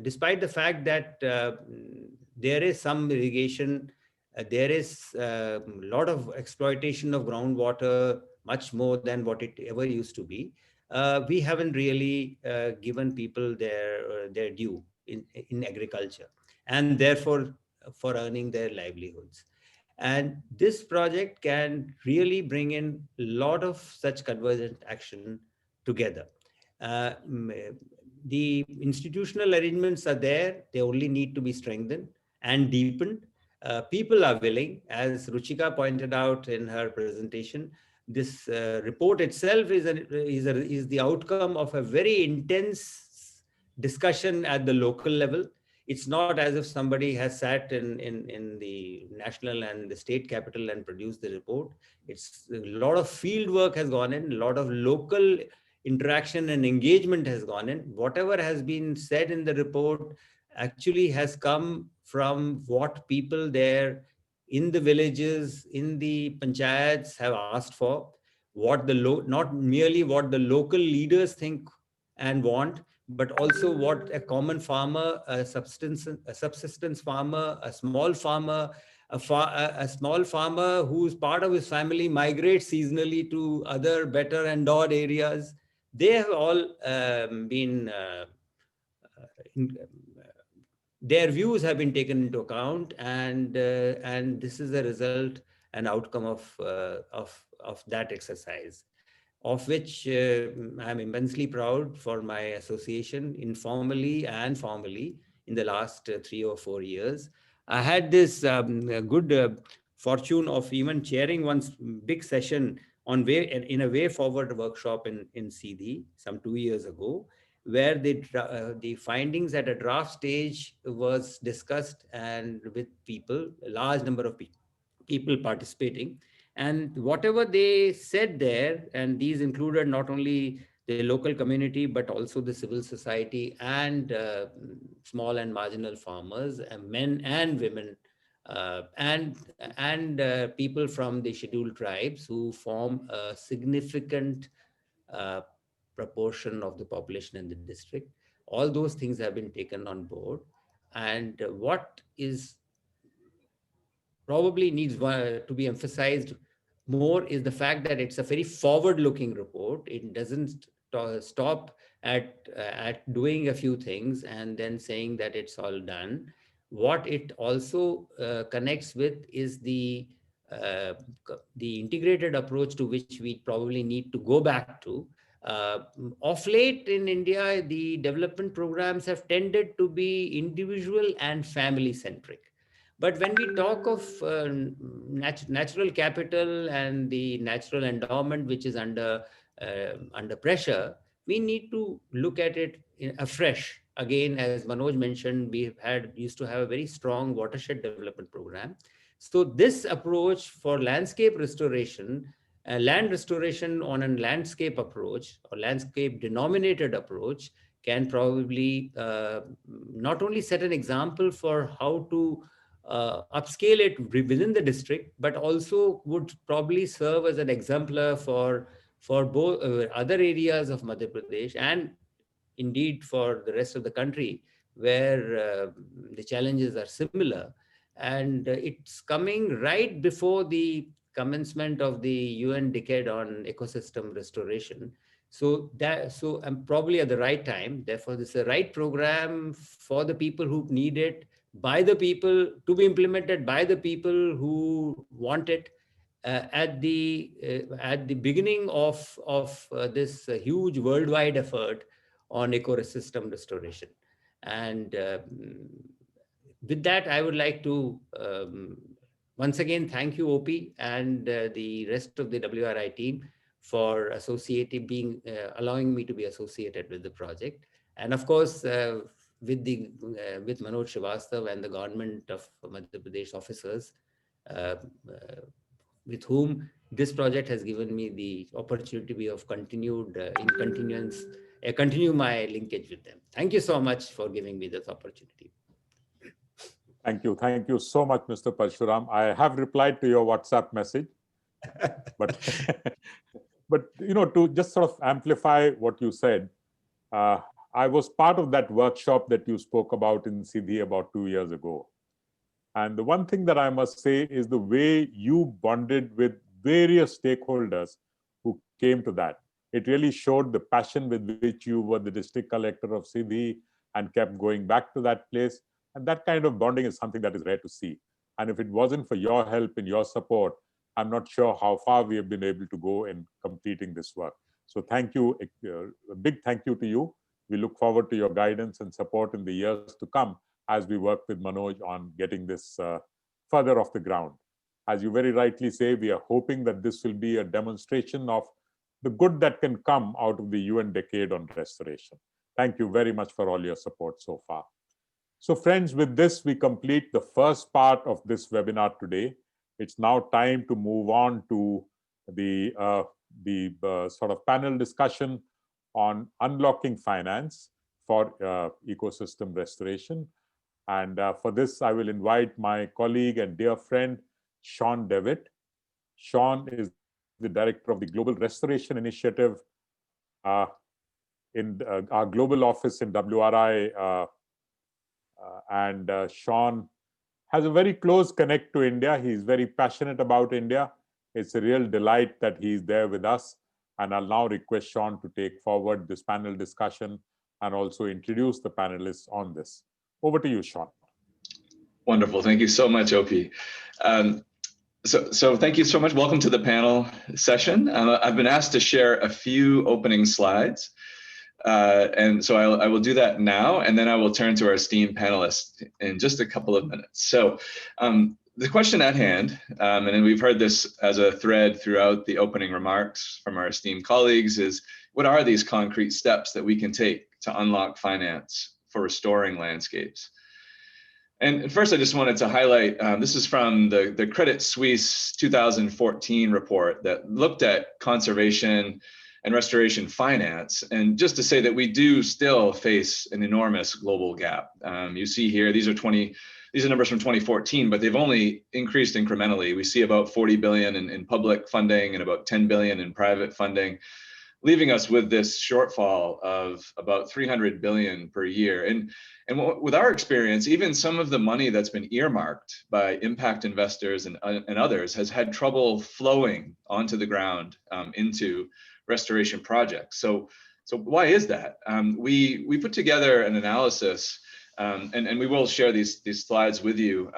despite the fact that there is some irrigation, there is a lot of exploitation of groundwater, much more than what it ever used to be. We haven't really given people their due in agriculture, and therefore for earning their livelihoods. And this project can really bring in a lot of such convergent action together. Uh, the institutional arrangements are there, they only need to be strengthened and deepened. People are willing, as Ruchika pointed out in her presentation. This report itself is the outcome of a very intense discussion at the local level. It's not as if somebody has sat in the national and the state capital and produced the report. It's a lot of field work has gone in, a lot of local interaction and engagement has gone in. Whatever has been said in the report actually has come from what people there in the villages, in the panchayats have asked for, what not merely what the local leaders think and want, but also what a common farmer, a subsistence farmer, a small farmer, a small farmer whose part of his family migrates seasonally to other better endowed areas. They have all been, their views have been taken into account, and this is a result, an outcome of that exercise, of which I'm immensely proud for my association, informally and formally, in the last 3 or 4 years. I had this good fortune of even chairing one big session in a way forward workshop in Sidhi some 2 years ago, where the findings at a draft stage was discussed, and with people, a large number of people participating. And whatever they said there, and these included not only the local community, but also the civil society and small and marginal farmers, men and women, and people from the scheduled tribes who form a significant uh, proportion of the population in the district. All those things have been taken on board. And what is probably needs to be emphasized more is the fact that it's a very forward-looking report. It doesn't stop at doing a few things and then saying that it's all done. What it also connects with is uh, the integrated approach to which we probably need to go back to. Uh, of late in India, the development programs have tended to be individual and family centric. But when we talk of natural capital and the natural endowment, which is under pressure, we need to look at it afresh. Again, as Manoj mentioned, we used to have a very strong watershed development program. So this approach for landscape restoration, land restoration on a landscape approach or landscape denominated approach, can probably not only set an example for how to upscale it within the district, but also would probably serve as an exemplar for both other areas of Madhya Pradesh and indeed for the rest of the country, where the challenges are similar. And it's coming right before the commencement of the UN Decade on Ecosystem Restoration. So I'm probably at the right time. Therefore, this is the right program for the people who need it, by the people, to be implemented by the people who want it, at the beginning of this huge worldwide effort on ecosystem restoration. And with that, I would like to once again thank you, OP, and the rest of the WRI team for allowing me to be associated with the project. And of course, with Manoj Srivastava and the government of Madhya Pradesh officers, with whom this project has given me the opportunity to be of continue my linkage with them. Thank you so much for giving me this opportunity. Thank you. Thank you so much, Mr. Parshuram. I have replied to your WhatsApp message, but to just sort of amplify what you said, I was part of that workshop that you spoke about in Sidhi about 2 years ago. And the one thing that I must say is the way you bonded with various stakeholders who came to that. It really showed the passion with which you were the district collector of Sidhi and kept going back to that place. And that kind of bonding is something that is rare to see. And if it wasn't for your help and your support, I'm not sure how far we have been able to go in completing this work. So thank you, a big thank you to you. We look forward to your guidance and support in the years to come as we work with Manoj on getting this further off the ground. As you very rightly say, we are hoping that this will be a demonstration of the good that can come out of the UN Decade on Restoration. Thank you very much for all your support so far. So friends, with this, we complete the first part of this webinar today. It's now time to move on to the sort of panel discussion on unlocking finance for ecosystem restoration. And for this, I will invite my colleague and dear friend, Sean Devitt. Sean is the director of the Global Restoration Initiative in our global office in WRI. And Sean has a very close connect to India. He's very passionate about India. It's a real delight that he's there with us. And I'll now request Sean to take forward this panel discussion and also introduce the panelists on this. Over to you, Sean. Wonderful. Thank you so much, OP. So thank you so much. Welcome to the panel session. I've been asked to share a few opening slides. And so I will do that now, and then I will turn to our esteemed panelists in just a couple of minutes. So the question at hand, and we've heard this as a thread throughout the opening remarks from our esteemed colleagues, is what are these concrete steps that we can take to unlock finance for restoring landscapes? And first, I just wanted to highlight, this is from the Credit Suisse 2014 report that looked at conservation and restoration finance. And just to say that we do still face an enormous global gap. You see here, these are numbers from 2014, but they've only increased incrementally. We see about 40 billion in public funding and about 10 billion in private funding, leaving us with this shortfall of about 300 billion per year. And with our experience, even some of the money that's been earmarked by impact investors and others has had trouble flowing onto the ground into restoration projects. So why is that? We put together an analysis, and we will share these slides with you.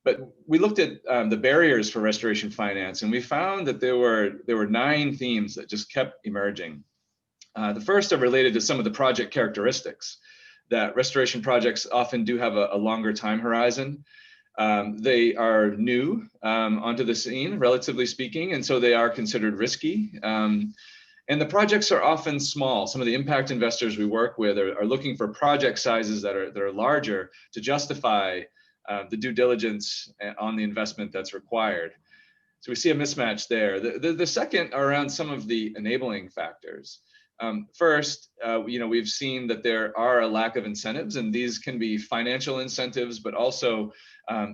But we looked at the barriers for restoration finance, and we found that there were 9 themes that just kept emerging. The first are related to some of the project characteristics, that restoration projects often do have a longer time horizon. They are new onto the scene, relatively speaking, and so they are considered risky. And the projects are often small. Some of the impact investors we work with are looking for project sizes that are larger to justify the due diligence on the investment that's required. So we see a mismatch there. The second are around some of the enabling factors. First, we've seen that there are a lack of incentives, and these can be financial incentives, but also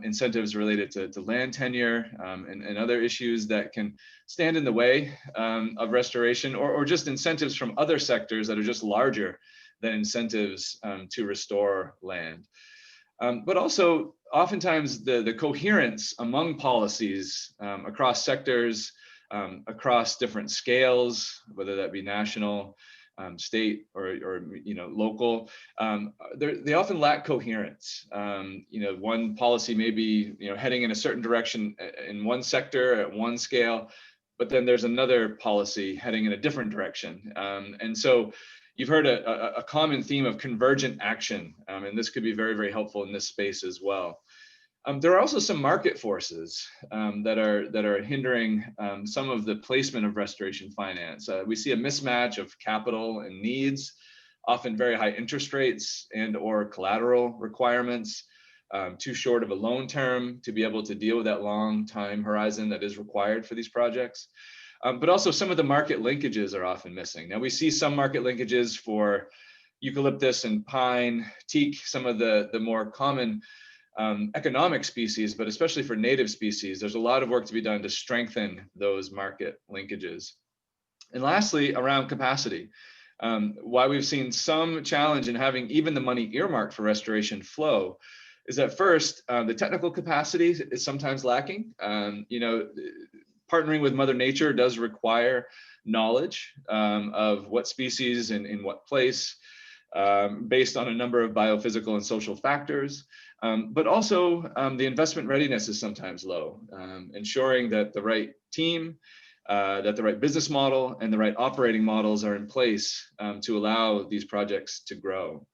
incentives related to land tenure and other issues that can stand in the way of restoration, or just incentives from other sectors that are just larger than incentives to restore land. But also, oftentimes, the coherence among policies across sectors across different scales, whether that be national, state, or local. They often lack coherence. One policy may be heading in a certain direction in one sector at one scale, but then there's another policy heading in a different direction. And so you've heard a common theme of convergent action, and this could be very, very helpful in this space as well. There are also some market forces that are hindering some of the placement of restoration finance. We see a mismatch of capital and needs, often very high interest rates and or collateral requirements, too short of a loan term to be able to deal with that long time horizon that is required for these projects. But also some of the market linkages are often missing. Now we see some market linkages for eucalyptus and pine, teak, some of the more common economic species, but especially for native species, there's a lot of work to be done to strengthen those market linkages. And lastly, around capacity. Why we've seen some challenge in having even the money earmarked for restoration flow is that first, the technical capacity is sometimes lacking. Partnering with Mother Nature does require knowledge of what species and in what place, based on a number of biophysical and social factors. But also the investment readiness is sometimes low, ensuring that the right team, that the right business model and the right operating models are in place to allow these projects to grow.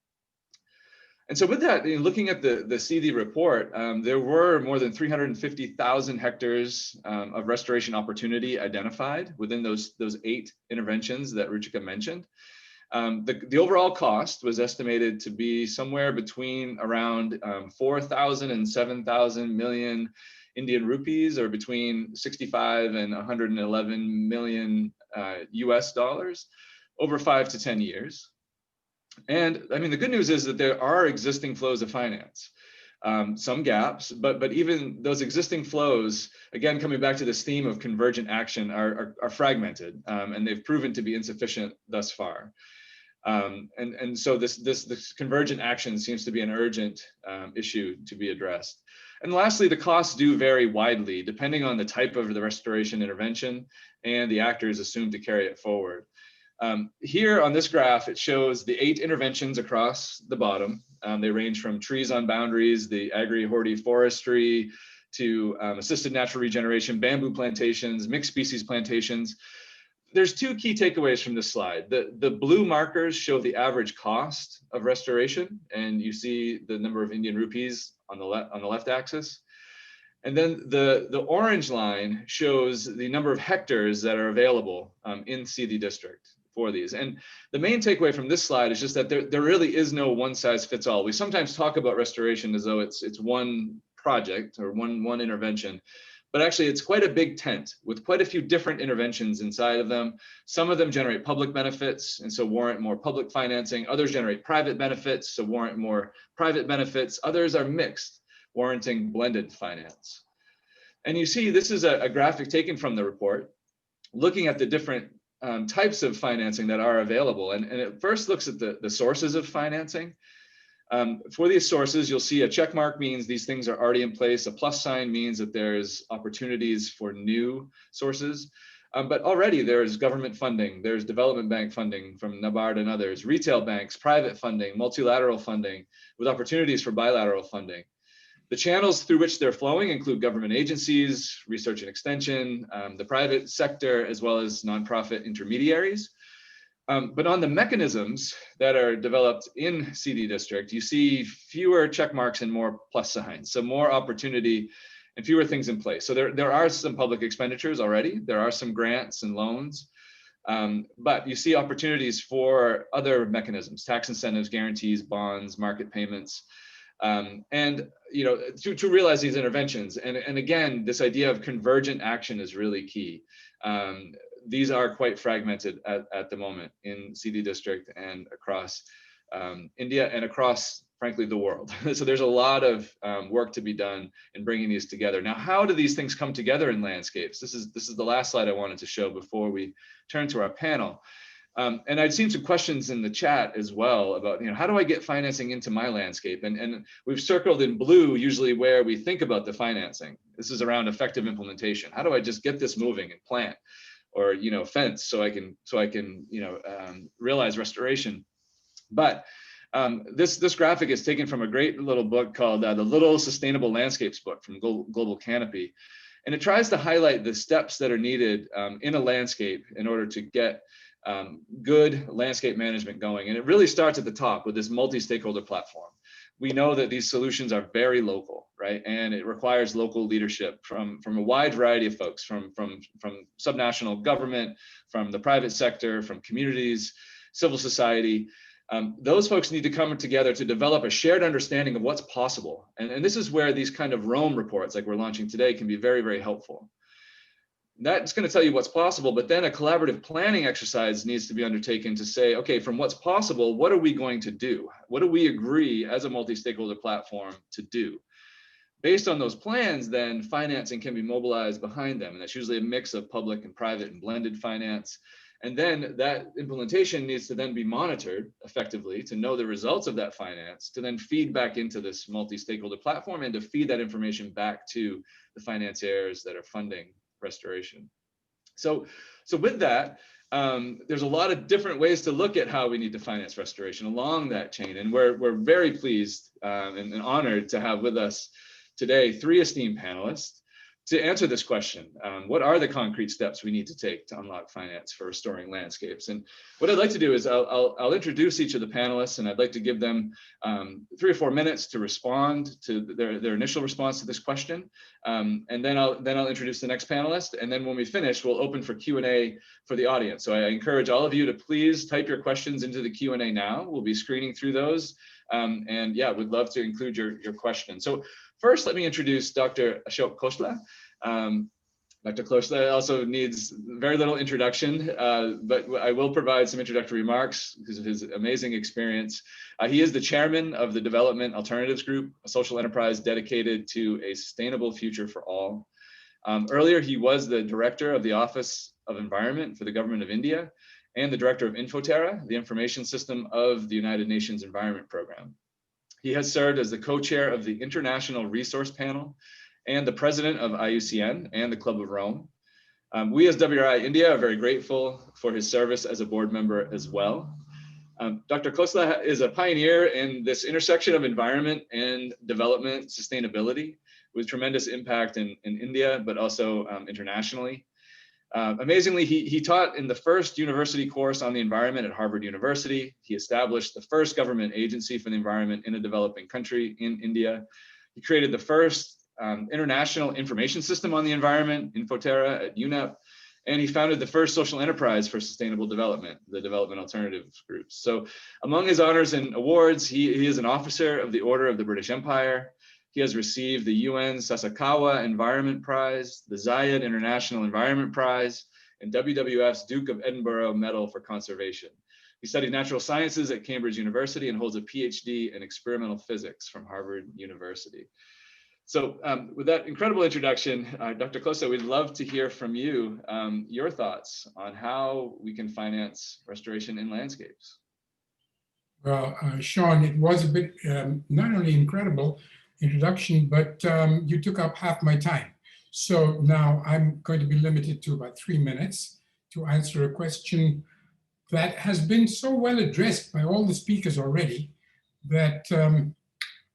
And so with that, looking at the Sidhi report, there were more than 350,000 hectares of restoration opportunity identified within those 8 interventions that Ruchika mentioned. The overall cost was estimated to be somewhere between around 4,000 and 7,000 million Indian rupees, or between 65 and 111 million US dollars over 5 to 10 years. And I mean, the good news is that there are existing flows of finance, some gaps, but even those existing flows, again, coming back to this theme of convergent action, are fragmented, and they've proven to be insufficient thus far. And so this convergent action seems to be an urgent issue to be addressed. And lastly, the costs do vary widely depending on the type of the restoration intervention and the actors assumed to carry it forward. Here on this graph, it shows the 8 interventions across the bottom. They range from trees on boundaries, the agri-hortiforestry, to assisted natural regeneration, bamboo plantations, mixed species plantations. There's 2 key takeaways from this slide. The blue markers show the average cost of restoration, and you see the number of Indian rupees on the left axis. And then the orange line shows the number of hectares that are available in Sidhi district for these. And the main takeaway from this slide is just that there really is no one size fits all. We sometimes talk about restoration as though it's one project or one intervention, but actually it's quite a big tent with quite a few different interventions inside of them. Some of them generate public benefits and so warrant more public financing. Others generate private benefits, so warrant more private benefits. Others are mixed, warranting blended finance. And you see, this is a graphic taken from the report, looking at the different types of financing that are available. And it first looks at the sources of financing. For these sources, you'll see a check mark means these things are already in place. A plus sign means that there's opportunities for new sources. But already there's government funding, there's development bank funding from NABARD and others, retail banks, private funding, multilateral funding, with opportunities for bilateral funding. The channels through which they're flowing include government agencies, research and extension, the private sector, as well as nonprofit intermediaries. But on the mechanisms that are developed in Sidhi district, you see fewer check marks and more plus signs. So more opportunity and fewer things in place. So there are some public expenditures already. There are some grants and loans, but you see opportunities for other mechanisms, tax incentives, guarantees, bonds, market payments. And to realize these interventions, and again, this idea of convergent action is really key. These are quite fragmented at the moment in Sidhi district and across India and across, frankly, the world. So there's a lot of work to be done in bringing these together. Now, how do these things come together in landscapes? This is the last slide I wanted to show before we turn to our panel. And I'd seen some questions in the chat as well about, how do I get financing into my landscape? And we've circled in blue usually where we think about the financing. This is around effective implementation. How do I just get this moving and plant, or fence, so I can realize restoration? But this graphic is taken from a great little book called the Little Sustainable Landscapes book from Global Canopy. And it tries to highlight the steps that are needed in a landscape in order to get good landscape management going. And it really starts at the top with this multi-stakeholder platform. We know that these solutions are very local, right? And it requires local leadership from a wide variety of folks, from subnational government, from the private sector, from communities, civil society. Those folks need to come together to develop a shared understanding of what's possible. And this is where these kind of Rome reports, like we're launching today, can be very, very helpful. That's going to tell you what's possible, but then a collaborative planning exercise needs to be undertaken to say, okay, from what's possible, what are we going to do? What do we agree as a multi-stakeholder platform to do? Based on those plans, then financing can be mobilized behind them. And that's usually a mix of public and private and blended finance. And then that implementation needs to then be monitored effectively to know the results of that finance, to then feed back into this multi-stakeholder platform and to feed that information back to the financiers that are funding restoration. So with that, there's a lot of different ways to look at how we need to finance restoration along that chain. And we're very pleased and honored to have with us today 3 esteemed panelists to answer this question. What are the concrete steps we need to take to unlock finance for restoring landscapes? And what I'd like to do is I'll introduce each of the panelists, and I'd like to give them 3 or 4 minutes to respond to their initial response to this question. And then I'll introduce the next panelist. And then when we finish, we'll open for Q&A for the audience. So I encourage all of you to please type your questions into the Q&A now. We'll be screening through those. And yeah, we'd love to include your question. So first, let me introduce Dr. Ashok Khosla. Dr. Khosla also needs very little introduction, but I will provide some introductory remarks because of his amazing experience. He is the chairman of the Development Alternatives Group, a social enterprise dedicated to a sustainable future for all. Earlier, he was the director of the Office of Environment for the Government of India and the director of Infoterra, the information system of the United Nations Environment Program. He has served as the co-chair of the International Resource Panel and the president of IUCN and the Club of Rome. We as WRI India are very grateful for his service as a board member as well. Dr. Khosla is a pioneer in this intersection of environment and development sustainability with tremendous impact in India, but also internationally. Amazingly, he taught in the first university course on the environment at Harvard University. He established the first government agency for the environment in a developing country in India. He created the first international information system on the environment, Infoterra, at UNEP, and he founded the first social enterprise for sustainable development, the Development Alternatives Group. So among his honors and awards, he is an officer of the Order of the British Empire. He has received the UN Sasakawa Environment Prize, the Zayed International Environment Prize, and WWF's Duke of Edinburgh Medal for Conservation. He studied natural sciences at Cambridge University and holds a PhD in experimental physics from Harvard University. So with that incredible introduction, Dr. Khosla, we'd love to hear from you, your thoughts on how we can finance restoration in landscapes. Well, Sean, it was a bit not only incredible introduction, but you took up half my time. So now I'm going to be limited to about 3 minutes to answer a question that has been so well addressed by all the speakers already that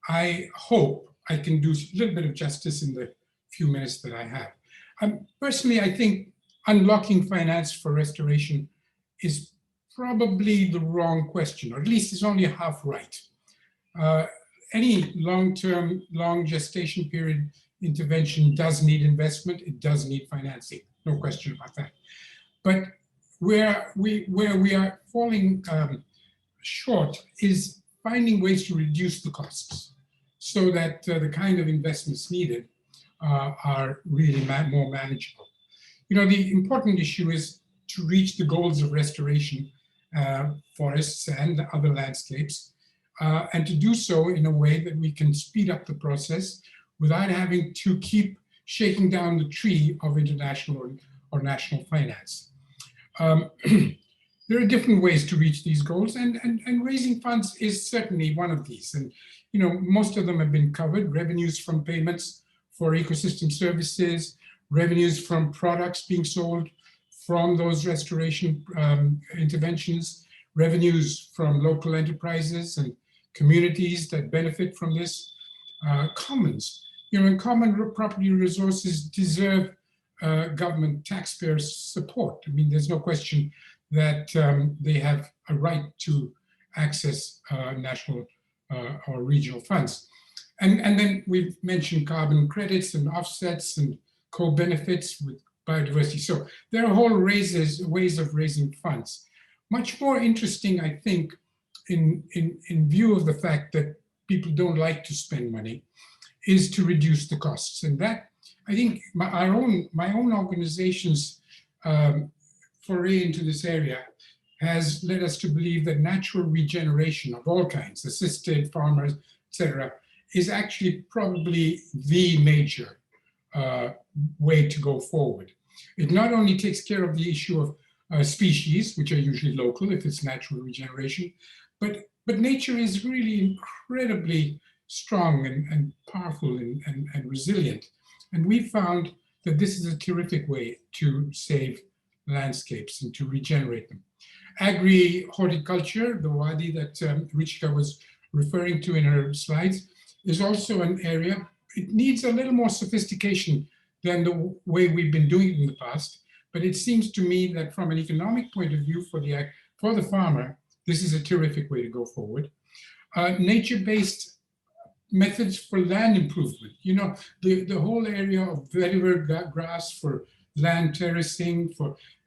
I hope I can do a little bit of justice in the few minutes that I have. Personally, I think unlocking finance for restoration is probably the wrong question, or at least it's only half right. Any long-term, long gestation period intervention does need investment, it does need financing, no question about that. But where we are falling short is finding ways to reduce the costs so that the kind of investments needed are really more manageable. You know, the important issue is to reach the goals of restoration, forests and other landscapes, and to do so in a way that we can speed up the process without having to keep shaking down the tree of international or national finance. there are different ways to reach these goals, and raising funds is certainly one of these. And most of them have been covered: revenues from payments for ecosystem services, revenues from products being sold from those restoration interventions, revenues from local enterprises and communities that benefit from this, commons. And common property resources deserve government taxpayer support. I mean, there's no question that they have a right to access national or regional funds. And then we've mentioned carbon credits and offsets and co-benefits with biodiversity. So there are whole ways of raising funds. Much more interesting, I think, in view of the fact that people don't like to spend money, is to reduce the costs. And that, I think, my own organization's foray into this area has led us to believe that natural regeneration of all kinds, assisted, farmers, etc., is actually probably the major way to go forward. It not only takes care of the issue of species, which are usually local if it's natural regeneration, but nature is really incredibly strong and powerful and resilient. And we found that this is a terrific way to save landscapes and to regenerate them. Agri-horticulture, the wadi that Ruchika was referring to in her slides, is also an area. It needs a little more sophistication than the way we've been doing it in the past. But it seems to me that from an economic point of view for the farmer, this is a terrific way to go forward. Nature-based methods for land improvement. The whole area of vetiver grass for land terracing.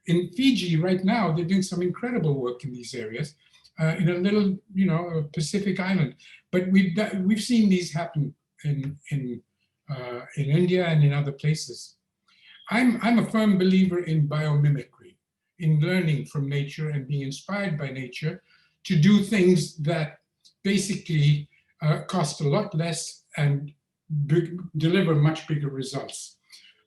In Fiji right now, they're doing some incredible work in these areas, in a little, Pacific island. But we've seen these happen in India and in other places. I'm a firm believer in biomimicry, in learning from nature and being inspired by nature to do things that basically cost a lot less and deliver much bigger results.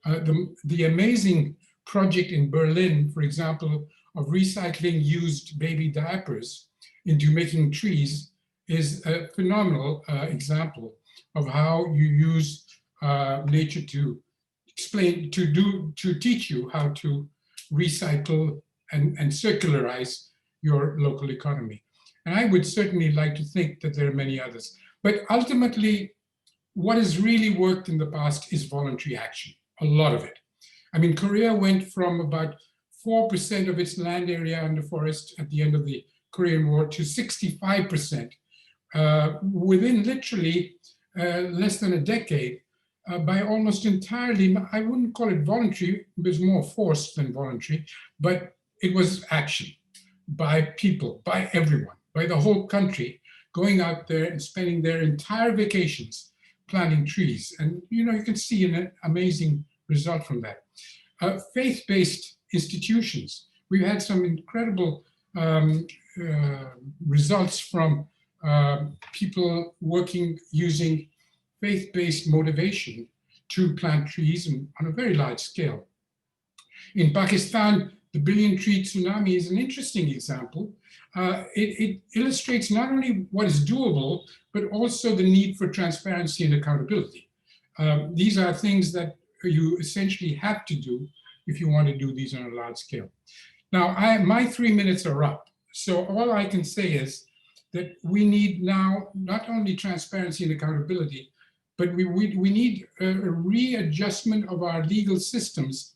The amazing project in Berlin, for example, of recycling used baby diapers into making trees is a phenomenal example of how you use nature to teach you how to recycle and circularize your local economy. And I would certainly like to think that there are many others. But ultimately, what has really worked in the past is voluntary action, a lot of it. I mean, Korea went from about 4% of its land area under forest at the end of the Korean War to 65% within literally less than a decade, by almost entirely, I wouldn't call it voluntary, it was more forced than voluntary, but it was action by people, by everyone, by the whole country, going out there and spending their entire vacations planting trees. And you can see an amazing result from that. Faith-based institutions. We've had some incredible results from people working using faith-based motivation to plant trees on a very large scale. In Pakistan, the billion-tree tsunami is an interesting example. It illustrates not only what is doable, but also the need for transparency and accountability. These are things that you essentially have to do if you want to do these on a large scale. Now, my 3 minutes are up. So all I can say is that we need now not only transparency and accountability, but we need a readjustment of our legal systems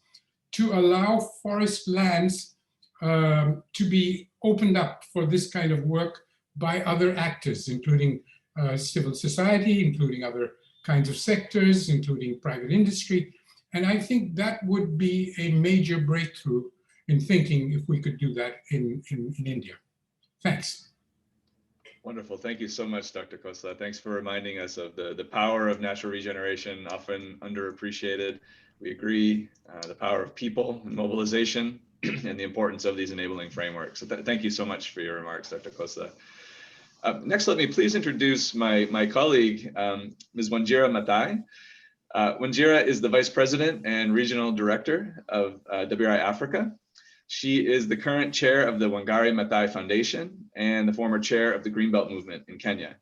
to allow forest lands to be opened up for this kind of work by other actors, including civil society, including other kinds of sectors, including private industry. And I think that would be a major breakthrough in thinking if we could do that in India. Thanks. Wonderful. Thank you so much, Dr. Khosla. Thanks for reminding us of the power of natural regeneration, often underappreciated. We agree, the power of people and mobilization and the importance of these enabling frameworks. So thank you so much for your remarks, Dr. Khosla. Next, let me please introduce my colleague, Ms. Wanjira Mathai. Wanjira is the Vice President and Regional Director of WRI Africa. She is the current chair of the Wangari Maathai Foundation and the former chair of the Greenbelt Movement in Kenya.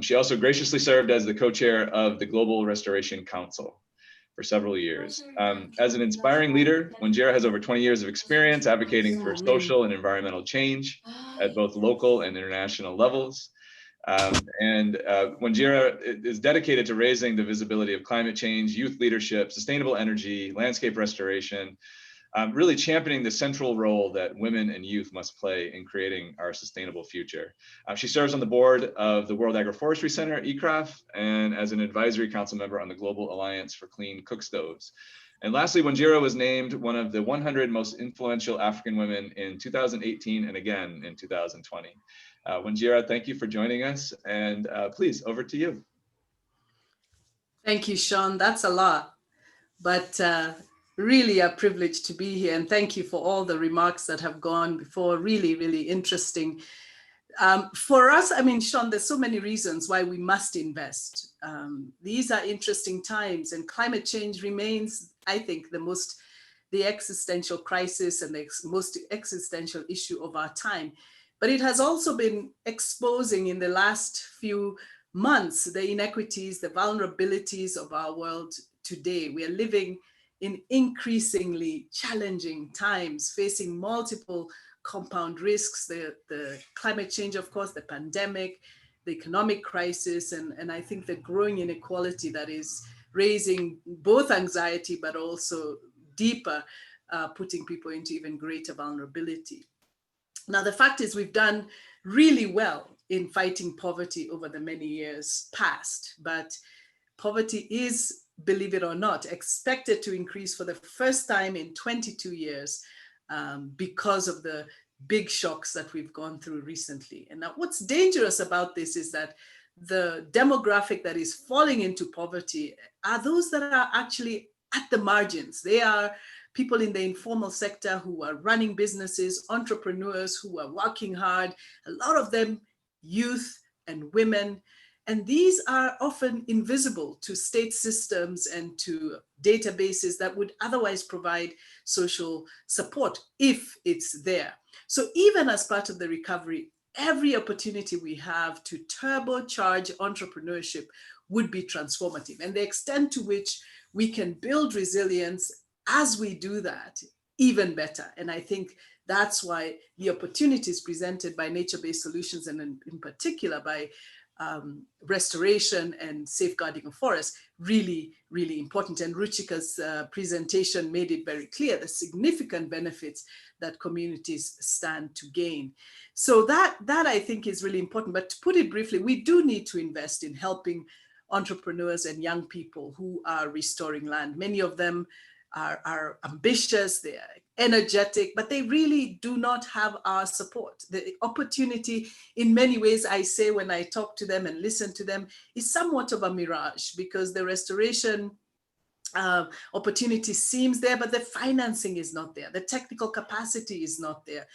She also graciously served as the co-chair of the Global Restoration Council for several years. As an inspiring leader, Wanjira has over 20 years of experience advocating for social and environmental change at both local and international levels. Wanjira is dedicated to raising the visibility of climate change, youth leadership, sustainable energy, landscape restoration, really championing the central role that women and youth must play in creating our sustainable future. She serves on the board of the World Agroforestry Center, ECRAF, and as an advisory council member on the Global Alliance for Clean Cook Stoves. And lastly, Wanjira was named one of the 100 most influential African women in 2018 and again in 2020. Wanjira, thank you for joining us, and please, over to you. Thank you, Sean. That's a lot, but really a privilege to be here. And thank you for all the remarks that have gone before. Really, really interesting. For us, I mean, Sean, there's so many reasons why we must invest. These are interesting times, and climate change remains, I think, the existential crisis and the most existential issue of our time. But it has also been exposing in the last few months the inequities, the vulnerabilities of our world today. We are living in increasingly challenging times, facing multiple compound risks, the climate change, of course, the pandemic, the economic crisis, and I think the growing inequality that is raising both anxiety, but also deeper, putting people into even greater vulnerability. Now, the fact is we've done really well in fighting poverty over the many years past, but poverty is, believe it or not, expected to increase for the first time in 22 years because of the big shocks that we've gone through recently. And now what's dangerous about this is that the demographic that is falling into poverty are those that are actually at the margins. They are people in the informal sector who are running businesses, entrepreneurs who are working hard, a lot of them youth and women. And these are often invisible to state systems and to databases that would otherwise provide social support if it's there. So even as part of the recovery, every opportunity we have to turbocharge entrepreneurship would be transformative. And the extent to which we can build resilience as we do that, even better. And I think that's why the opportunities presented by nature-based solutions, and in particular by restoration and safeguarding of forests, really, really important. And Ruchika's presentation made it very clear, the significant benefits that communities stand to gain. So that I think is really important. But to put it briefly, we do need to invest in helping entrepreneurs and young people who are restoring land. Many of them are ambitious, they are energetic, but they really do not have our support. The opportunity, in many ways, I say when I talk to them and listen to them, is somewhat of a mirage, because the restoration opportunity seems there, but the financing is not there. The technical capacity is not there.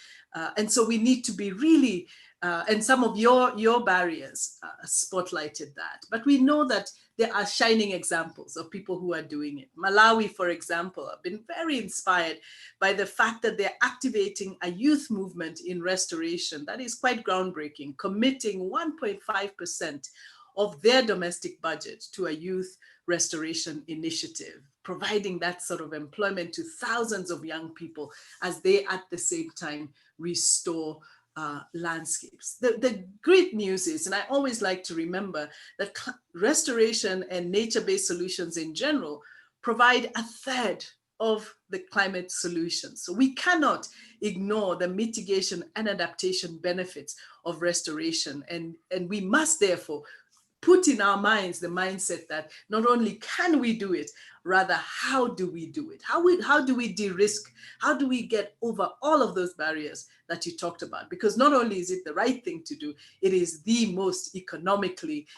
And so we need to be really, and some of your barriers spotlighted that. But we know that there are shining examples of people who are doing it. Malawi, for example, have been very inspired by the fact that they're activating a youth movement in restoration that is quite groundbreaking, committing 1.5% of their domestic budget to a youth restoration initiative, providing that sort of employment to thousands of young people as they at the same time restore landscapes. The great news is, and I always like to remember, that restoration and nature-based solutions in general provide a third of the climate solutions. So we cannot ignore the mitigation and adaptation benefits of restoration. And we must therefore put in our minds the mindset that not only can we do it, rather, how do we do it? How do we de-risk? How do we get over all of those barriers that you talked about? Because not only is it the right thing to do, it is the most economically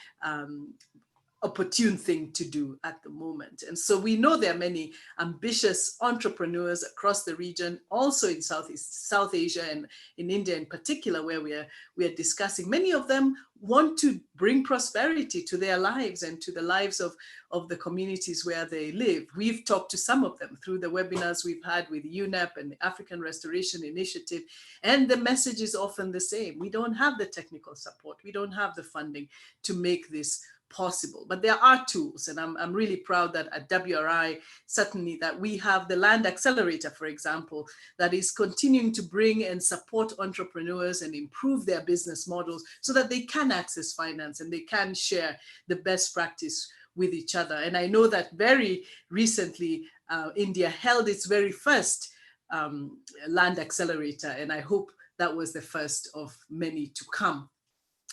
opportune thing to do at the moment. And so we know there are many ambitious entrepreneurs across the region, also in South Asia and in India in particular, where we are discussing. Many of them want to bring prosperity to their lives and to the lives of the communities where they live. We've talked to some of them through the webinars we've had with UNEP and the African Restoration Initiative, and the message is often the same. We don't have the technical support. We don't have the funding to make this possible, but there are tools, and I'm really proud that at WRI, certainly that we have the Land Accelerator, for example, that is continuing to bring and support entrepreneurs and improve their business models so that they can access finance and they can share the best practice with each other. And I know that very recently, India held its very first Land Accelerator, and I hope that was the first of many to come.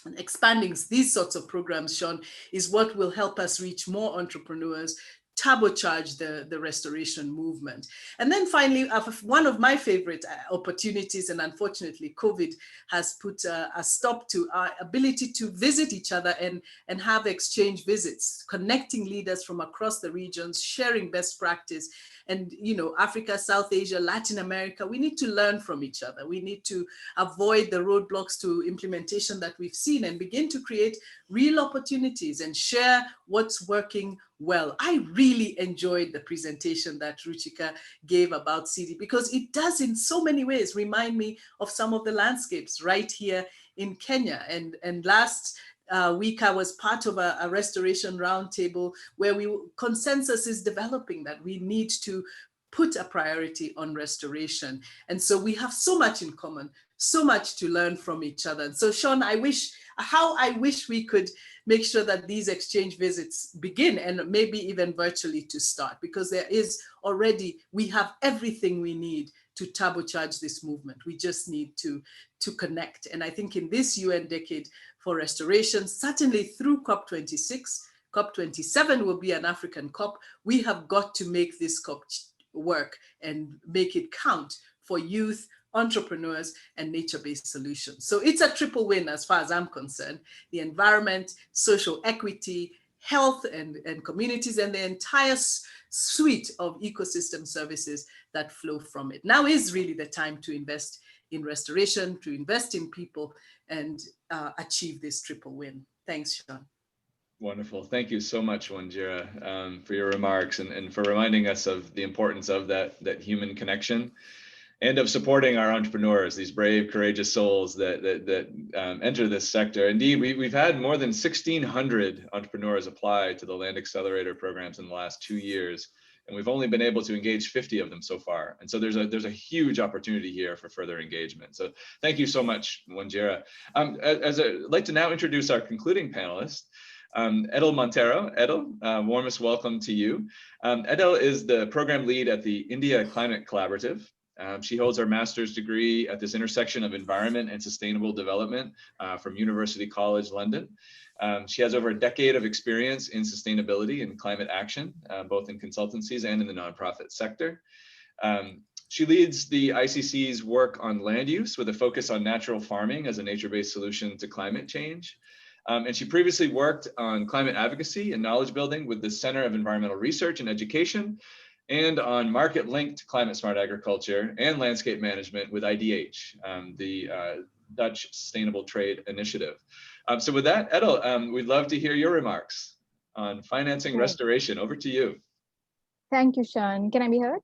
And expanding these sorts of programs, Sean, is what will help us reach more entrepreneurs, turbocharge the restoration movement. And then finally, one of my favorite opportunities, and unfortunately COVID has put a stop to our ability to visit each other and have exchange visits, connecting leaders from across the regions, sharing best practice. And, you know, Africa, South Asia, Latin America, we need to learn from each other. We need to avoid the roadblocks to implementation that we've seen and begin to create real opportunities and share what's working well. I really enjoyed the presentation that Ruchika gave about Sidhi, because it does in so many ways remind me of some of the landscapes right here in Kenya. And last week, I was part of a restoration roundtable where consensus is developing that we need to put a priority on restoration. And so we have so much in common, so much to learn from each other. And so Sean, I wish we could make sure that these exchange visits begin, and maybe even virtually to start, because we have everything we need to turbocharge this movement. We just need to connect. And I think in this UN decade for restoration, certainly through COP26, COP27 will be an African COP. We have got to make this COP work and make it count for youth, entrepreneurs, and nature-based solutions. So it's a triple win as far as I'm concerned: the environment, social equity, health and communities, and the entire suite of ecosystem services that flow from it. Now is really the time to invest in restoration, to invest in people, and achieve this triple win. Thanks, Sean. Wonderful. Thank you so much, Wanjira, for your remarks and for reminding us of the importance of that human connection, and of supporting our entrepreneurs, these brave, courageous souls that enter this sector. Indeed, we've had more than 1,600 entrepreneurs apply to the Land Accelerator programs in the last 2 years, and we've only been able to engage 50 of them so far. And so there's a huge opportunity here for further engagement. So thank you so much, Wanjira. I'd like to now introduce our concluding panelist, Edel Montero. Edel, warmest welcome to you. Edel is the program lead at the India Climate Collaborative. She holds her master's degree at this intersection of environment and sustainable development from University College London. She has over a decade of experience in sustainability and climate action, both in consultancies and in the nonprofit sector. She leads the ICC's work on land use with a focus on natural farming as a nature-based solution to climate change. And she previously worked on climate advocacy and knowledge building with the Center of Environmental Research and Education, and on market-linked climate smart agriculture and landscape management with IDH, the Dutch Sustainable Trade Initiative. So with that, Edel, we'd love to hear your remarks on financing restoration. Over to you. Thank you, Sean. Can I be heard?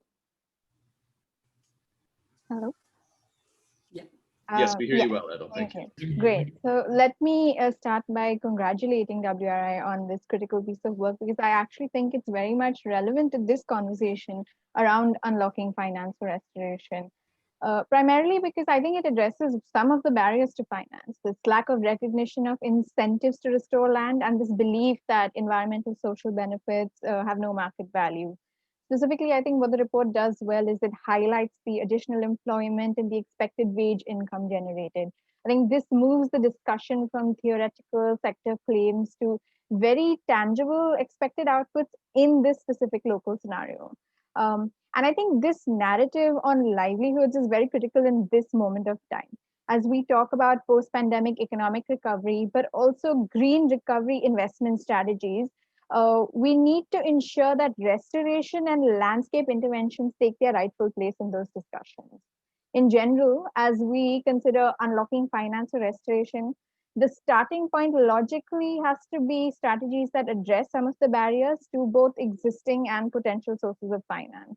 Hello? Yeah. Yes, we hear you well, Edel. Thank you. Great. So let me start by congratulating WRI on this critical piece of work, because I actually think it's very much relevant to this conversation around unlocking finance for restoration. Primarily because I think it addresses some of the barriers to finance, this lack of recognition of incentives to restore land, and this belief that environmental social benefits have no market value. Specifically, I think what the report does well is it highlights the additional employment and the expected wage income generated. I think this moves the discussion from theoretical sector claims to very tangible expected outputs in this specific local scenario. And I think this narrative on livelihoods is very critical in this moment of time, as we talk about post-pandemic economic recovery, but also green recovery investment strategies. we need to ensure that restoration and landscape interventions take their rightful place in those discussions. In general, as we consider unlocking finance or restoration, the starting point logically has to be strategies that address some of the barriers to both existing and potential sources of finance.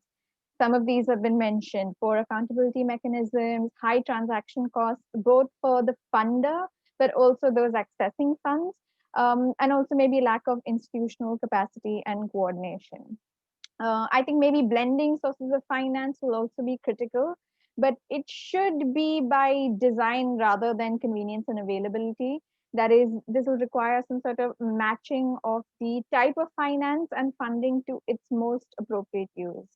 Some of these have been mentioned: poor accountability mechanisms, high transaction costs, both for the funder, but also those accessing funds, and also maybe lack of institutional capacity and coordination. I think maybe blending sources of finance will also be critical, but it should be by design rather than convenience and availability. That is, this will require some sort of matching of the type of finance and funding to its most appropriate use.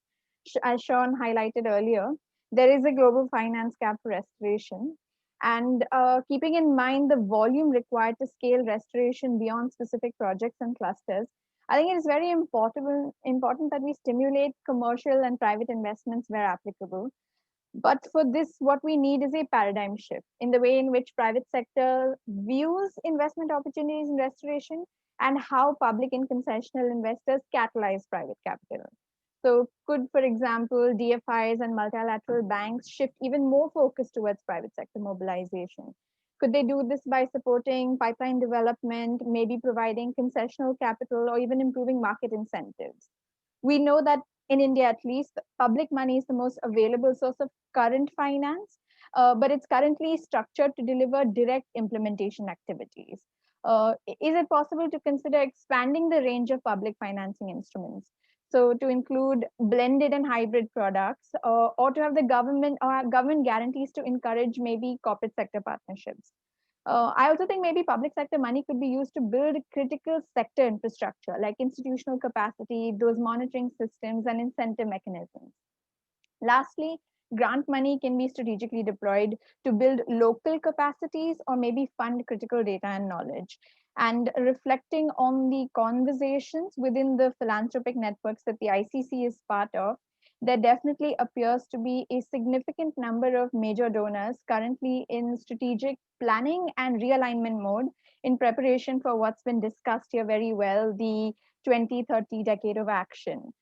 As Sean highlighted earlier, there is a global finance cap for restoration. And keeping in mind the volume required to scale restoration beyond specific projects and clusters, I think it is very important that we stimulate commercial and private investments where applicable. But for this, what we need is a paradigm shift in the way in which private sector views investment opportunities in restoration and how public and concessional investors catalyze private capital. So could, for example, DFIs and multilateral banks shift even more focus towards private sector mobilization? Could they do this by supporting pipeline development, maybe providing concessional capital, or even improving market incentives? We know that in India, at least, public money is the most available source of current finance, but it's currently structured to deliver direct implementation activities. Is it possible to consider expanding the range of public financing instruments? So to include blended and hybrid products, or to have the government guarantees to encourage maybe corporate sector partnerships. I also think maybe public sector money could be used to build critical sector infrastructure like institutional capacity, those monitoring systems and incentive mechanisms. Lastly, grant money can be strategically deployed to build local capacities or maybe fund critical data and knowledge. And reflecting on the conversations within the philanthropic networks that the ICC is part of, there definitely appears to be a significant number of major donors currently in strategic planning and realignment mode in preparation for what's been discussed here very well, the 2030 decade of action.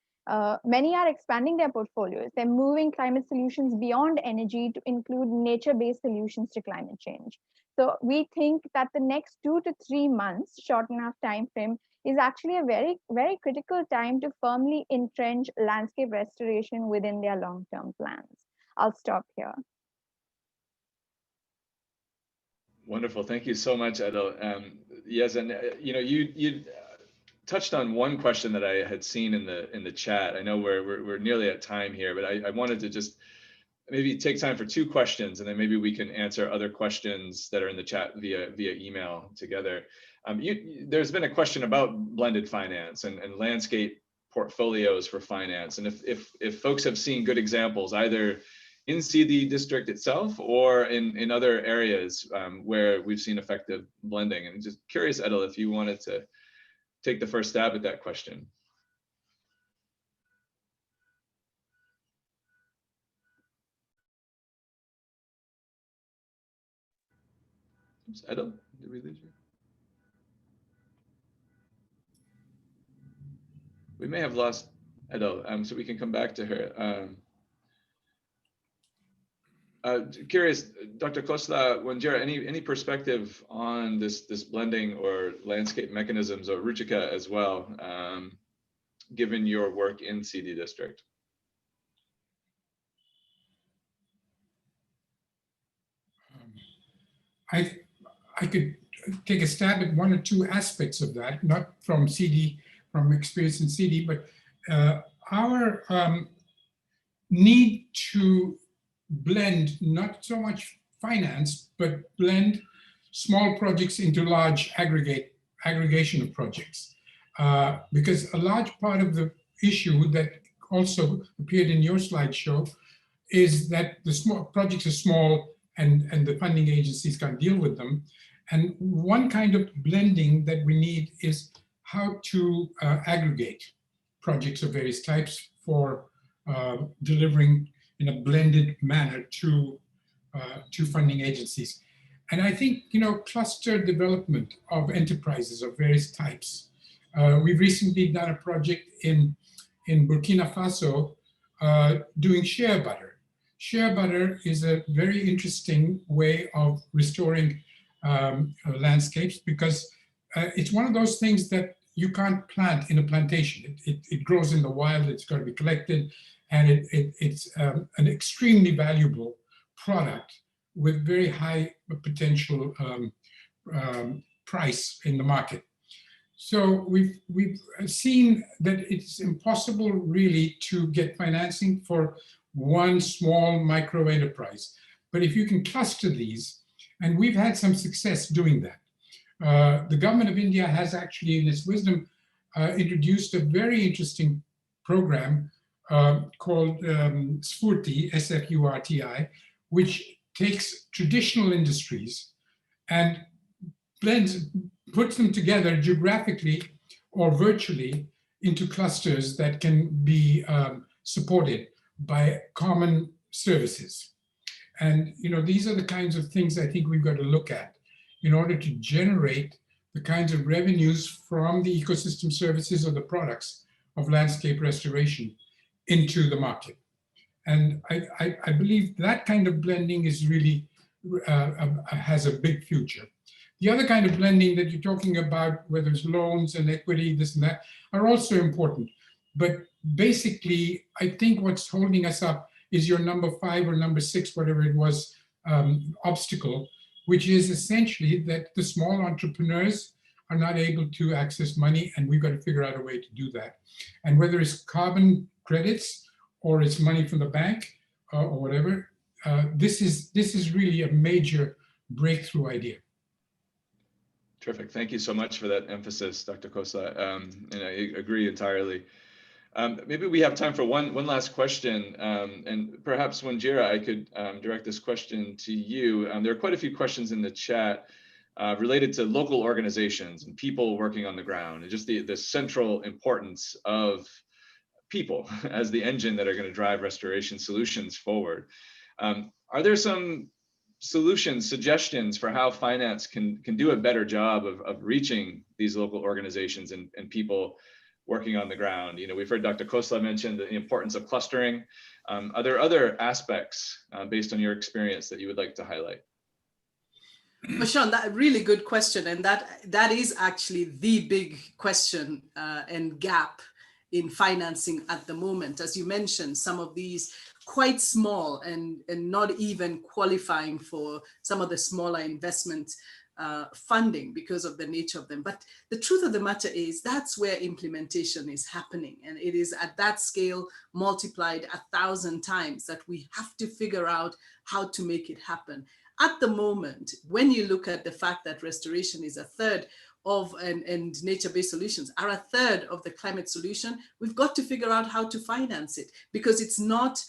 Many are expanding their portfolios. They're moving climate solutions beyond energy to include nature-based solutions to climate change. So we think that the next 2 to 3 months, short enough time frame, is actually a very, very critical time to firmly entrench landscape restoration within their long-term plans. I'll stop here. Wonderful. Thank you so much, Edel. Yes, and you touched on one question that I had seen in the chat. I know we're nearly at time here, but I wanted to just maybe take time for 2 questions, and then maybe we can answer other questions that are in the chat via email together. There's been a question about blended finance and landscape portfolios for finance, and if folks have seen good examples either in Sidhi district itself or in other areas where we've seen effective blending. And just curious, Edel, if you wanted to take the first stab at that question. Oops, Edel, did we lose you? We may have lost Edel, so we can come back to her. Curious, Dr. Khosla Wanjira, any perspective on this blending or landscape mechanisms, or Ruchika as well, given your work in Sidhi district? I could take a stab at 1 or 2 aspects of that, not from Sidhi, from experience in Sidhi, but our need to blend not so much finance, but blend small projects into large aggregation of projects. Because a large part of the issue that also appeared in your slideshow is that the small projects are small and the funding agencies can't deal with them. And one kind of blending that we need is how to aggregate projects of various types for delivering in a blended manner to funding agencies. And I think, cluster development of enterprises of various types We've recently done a project in Burkina Faso doing shea butter. Shea butter is a very interesting way of restoring landscapes because it's one of those things that you can't plant in a plantation. It grows in the wild, it's got to be collected, and it's an extremely valuable product with very high potential price in the market. So we've seen that it's impossible really to get financing for one small micro enterprise. But if you can cluster these, and we've had some success doing that. The government of India has actually, in its wisdom, introduced a very interesting program called Sfurti, S-F-U-R-T-I, which takes traditional industries and puts them together geographically or virtually into clusters that can be supported by common services. And these are the kinds of things I think we've got to look at in order to generate the kinds of revenues from the ecosystem services or the products of landscape restoration into the market. And I believe that kind of blending is really has a big future. The other kind of blending that you're talking about, whether it's loans and equity, this and that, are also important. But basically, I think what's holding us up is your number 5 or number 6, whatever it was, obstacle, which is essentially that the small entrepreneurs are not able to access money, and we've got to figure out a way to do that. And whether it's carbon credits or it's money from the bank or whatever, this is really a major breakthrough idea. Terrific. Thank you so much for that emphasis, Dr. Khosla. And I agree entirely. Maybe we have time for one last question, and perhaps Wanjira, I could direct this question to you. There are quite a few questions in the chat related to local organizations and people working on the ground, and just the central importance of people as the engine that are going to drive restoration solutions forward. Are there some solutions, suggestions for how finance can do a better job of reaching these local organizations and people working on the ground? We've heard Dr. Khosla mention the importance of clustering. Are there other aspects based on your experience that you would like to highlight? Well, Sean, that really good question. And that is actually the big question and gap in financing at the moment. As you mentioned, some of these quite small and not even qualifying for some of the smaller investment funding because of the nature of them. But the truth of the matter is that's where implementation is happening. And it is at that scale multiplied 1,000 times that we have to figure out how to make it happen. At the moment, when you look at the fact that restoration is 1/3 of, and nature-based solutions are 1/3 of the climate solution, we've got to figure out how to finance it, because it's not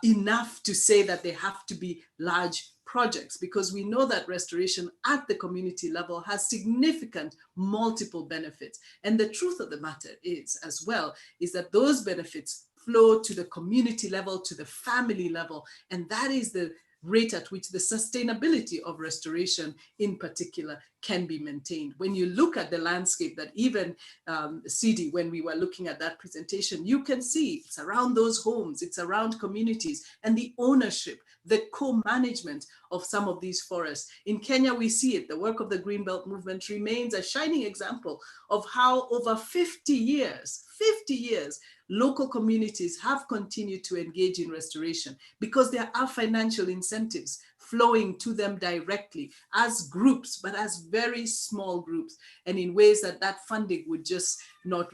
enough to say that they have to be large projects, because we know that restoration at the community level has significant multiple benefits. And the truth of the matter is, as well, is that those benefits flow to the community level, to the family level, and that is the rate at which the sustainability of restoration in particular can be maintained. When you look at the landscape that even Sidhi, when we were looking at that presentation, you can see it's around those homes, it's around communities, and the ownership, the co-management of some of these forests. In Kenya, we see it. The work of the Greenbelt movement remains a shining example of how over 50 years, local communities have continued to engage in restoration because there are financial incentives flowing to them directly as groups, but as very small groups, and in ways that funding would just not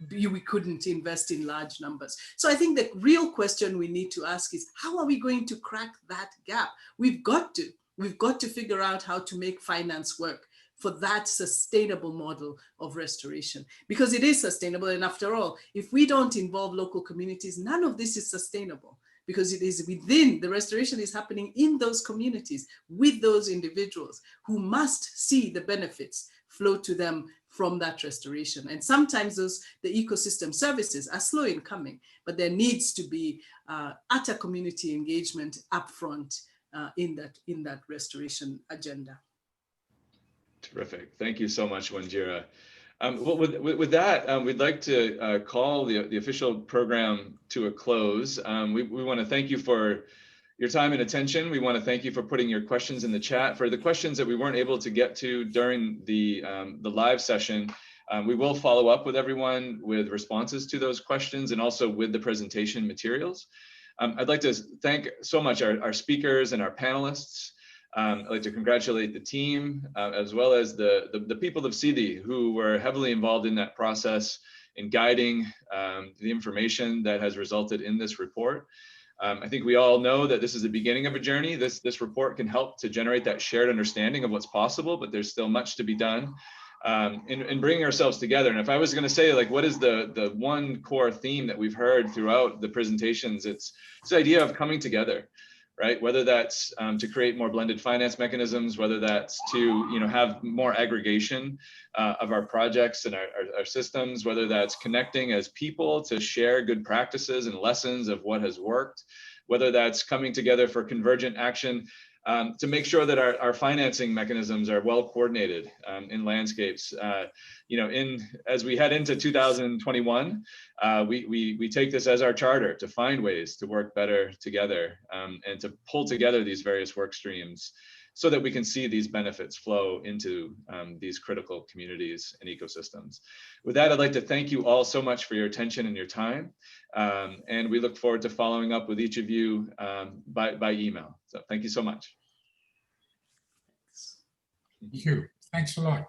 we couldn't invest in large numbers. So I think the real question we need to ask is, how are we going to crack that gap? We've got to figure out how to make finance work for that sustainable model of restoration, because it is sustainable. And after all, if we don't involve local communities, none of this is sustainable, because it is within, the restoration is happening in those communities with those individuals who must see the benefits flow to them from that restoration. And sometimes the ecosystem services are slow in coming, but there needs to be utter community engagement upfront in that restoration agenda. Terrific. Thank you so much, Wanjira. Well, with that, we'd like to call the official program to a close. We want to thank you for your time and attention. We want to thank you for putting your questions in the chat. For the questions that we weren't able to get to during the live session, we will follow up with everyone with responses to those questions and also with the presentation materials. I'd like to thank so much our speakers and our panelists. I'd like to congratulate the team as well as the people of Sidhi who were heavily involved in that process in guiding the information that has resulted in this report. I think we all know that this is the beginning of a journey. This report can help to generate that shared understanding of what's possible, but there's still much to be done in bringing ourselves together. And if I was going to say, like, what is the one core theme that we've heard throughout the presentations, it's the idea of coming together, right? Whether that's to create more blended finance mechanisms, whether that's to have more aggregation of our projects and our systems, whether that's connecting as people to share good practices and lessons of what has worked, whether that's coming together for convergent action to make sure that our financing mechanisms are well coordinated in landscapes. As we head into 2021, we take this as our charter to find ways to work better together and to pull together these various work streams so that we can see these benefits flow into these critical communities and ecosystems. With that, I'd like to thank you all so much for your attention and your time. And we look forward to following up with each of you by email. So thank you so much. Thank you. Thanks a lot.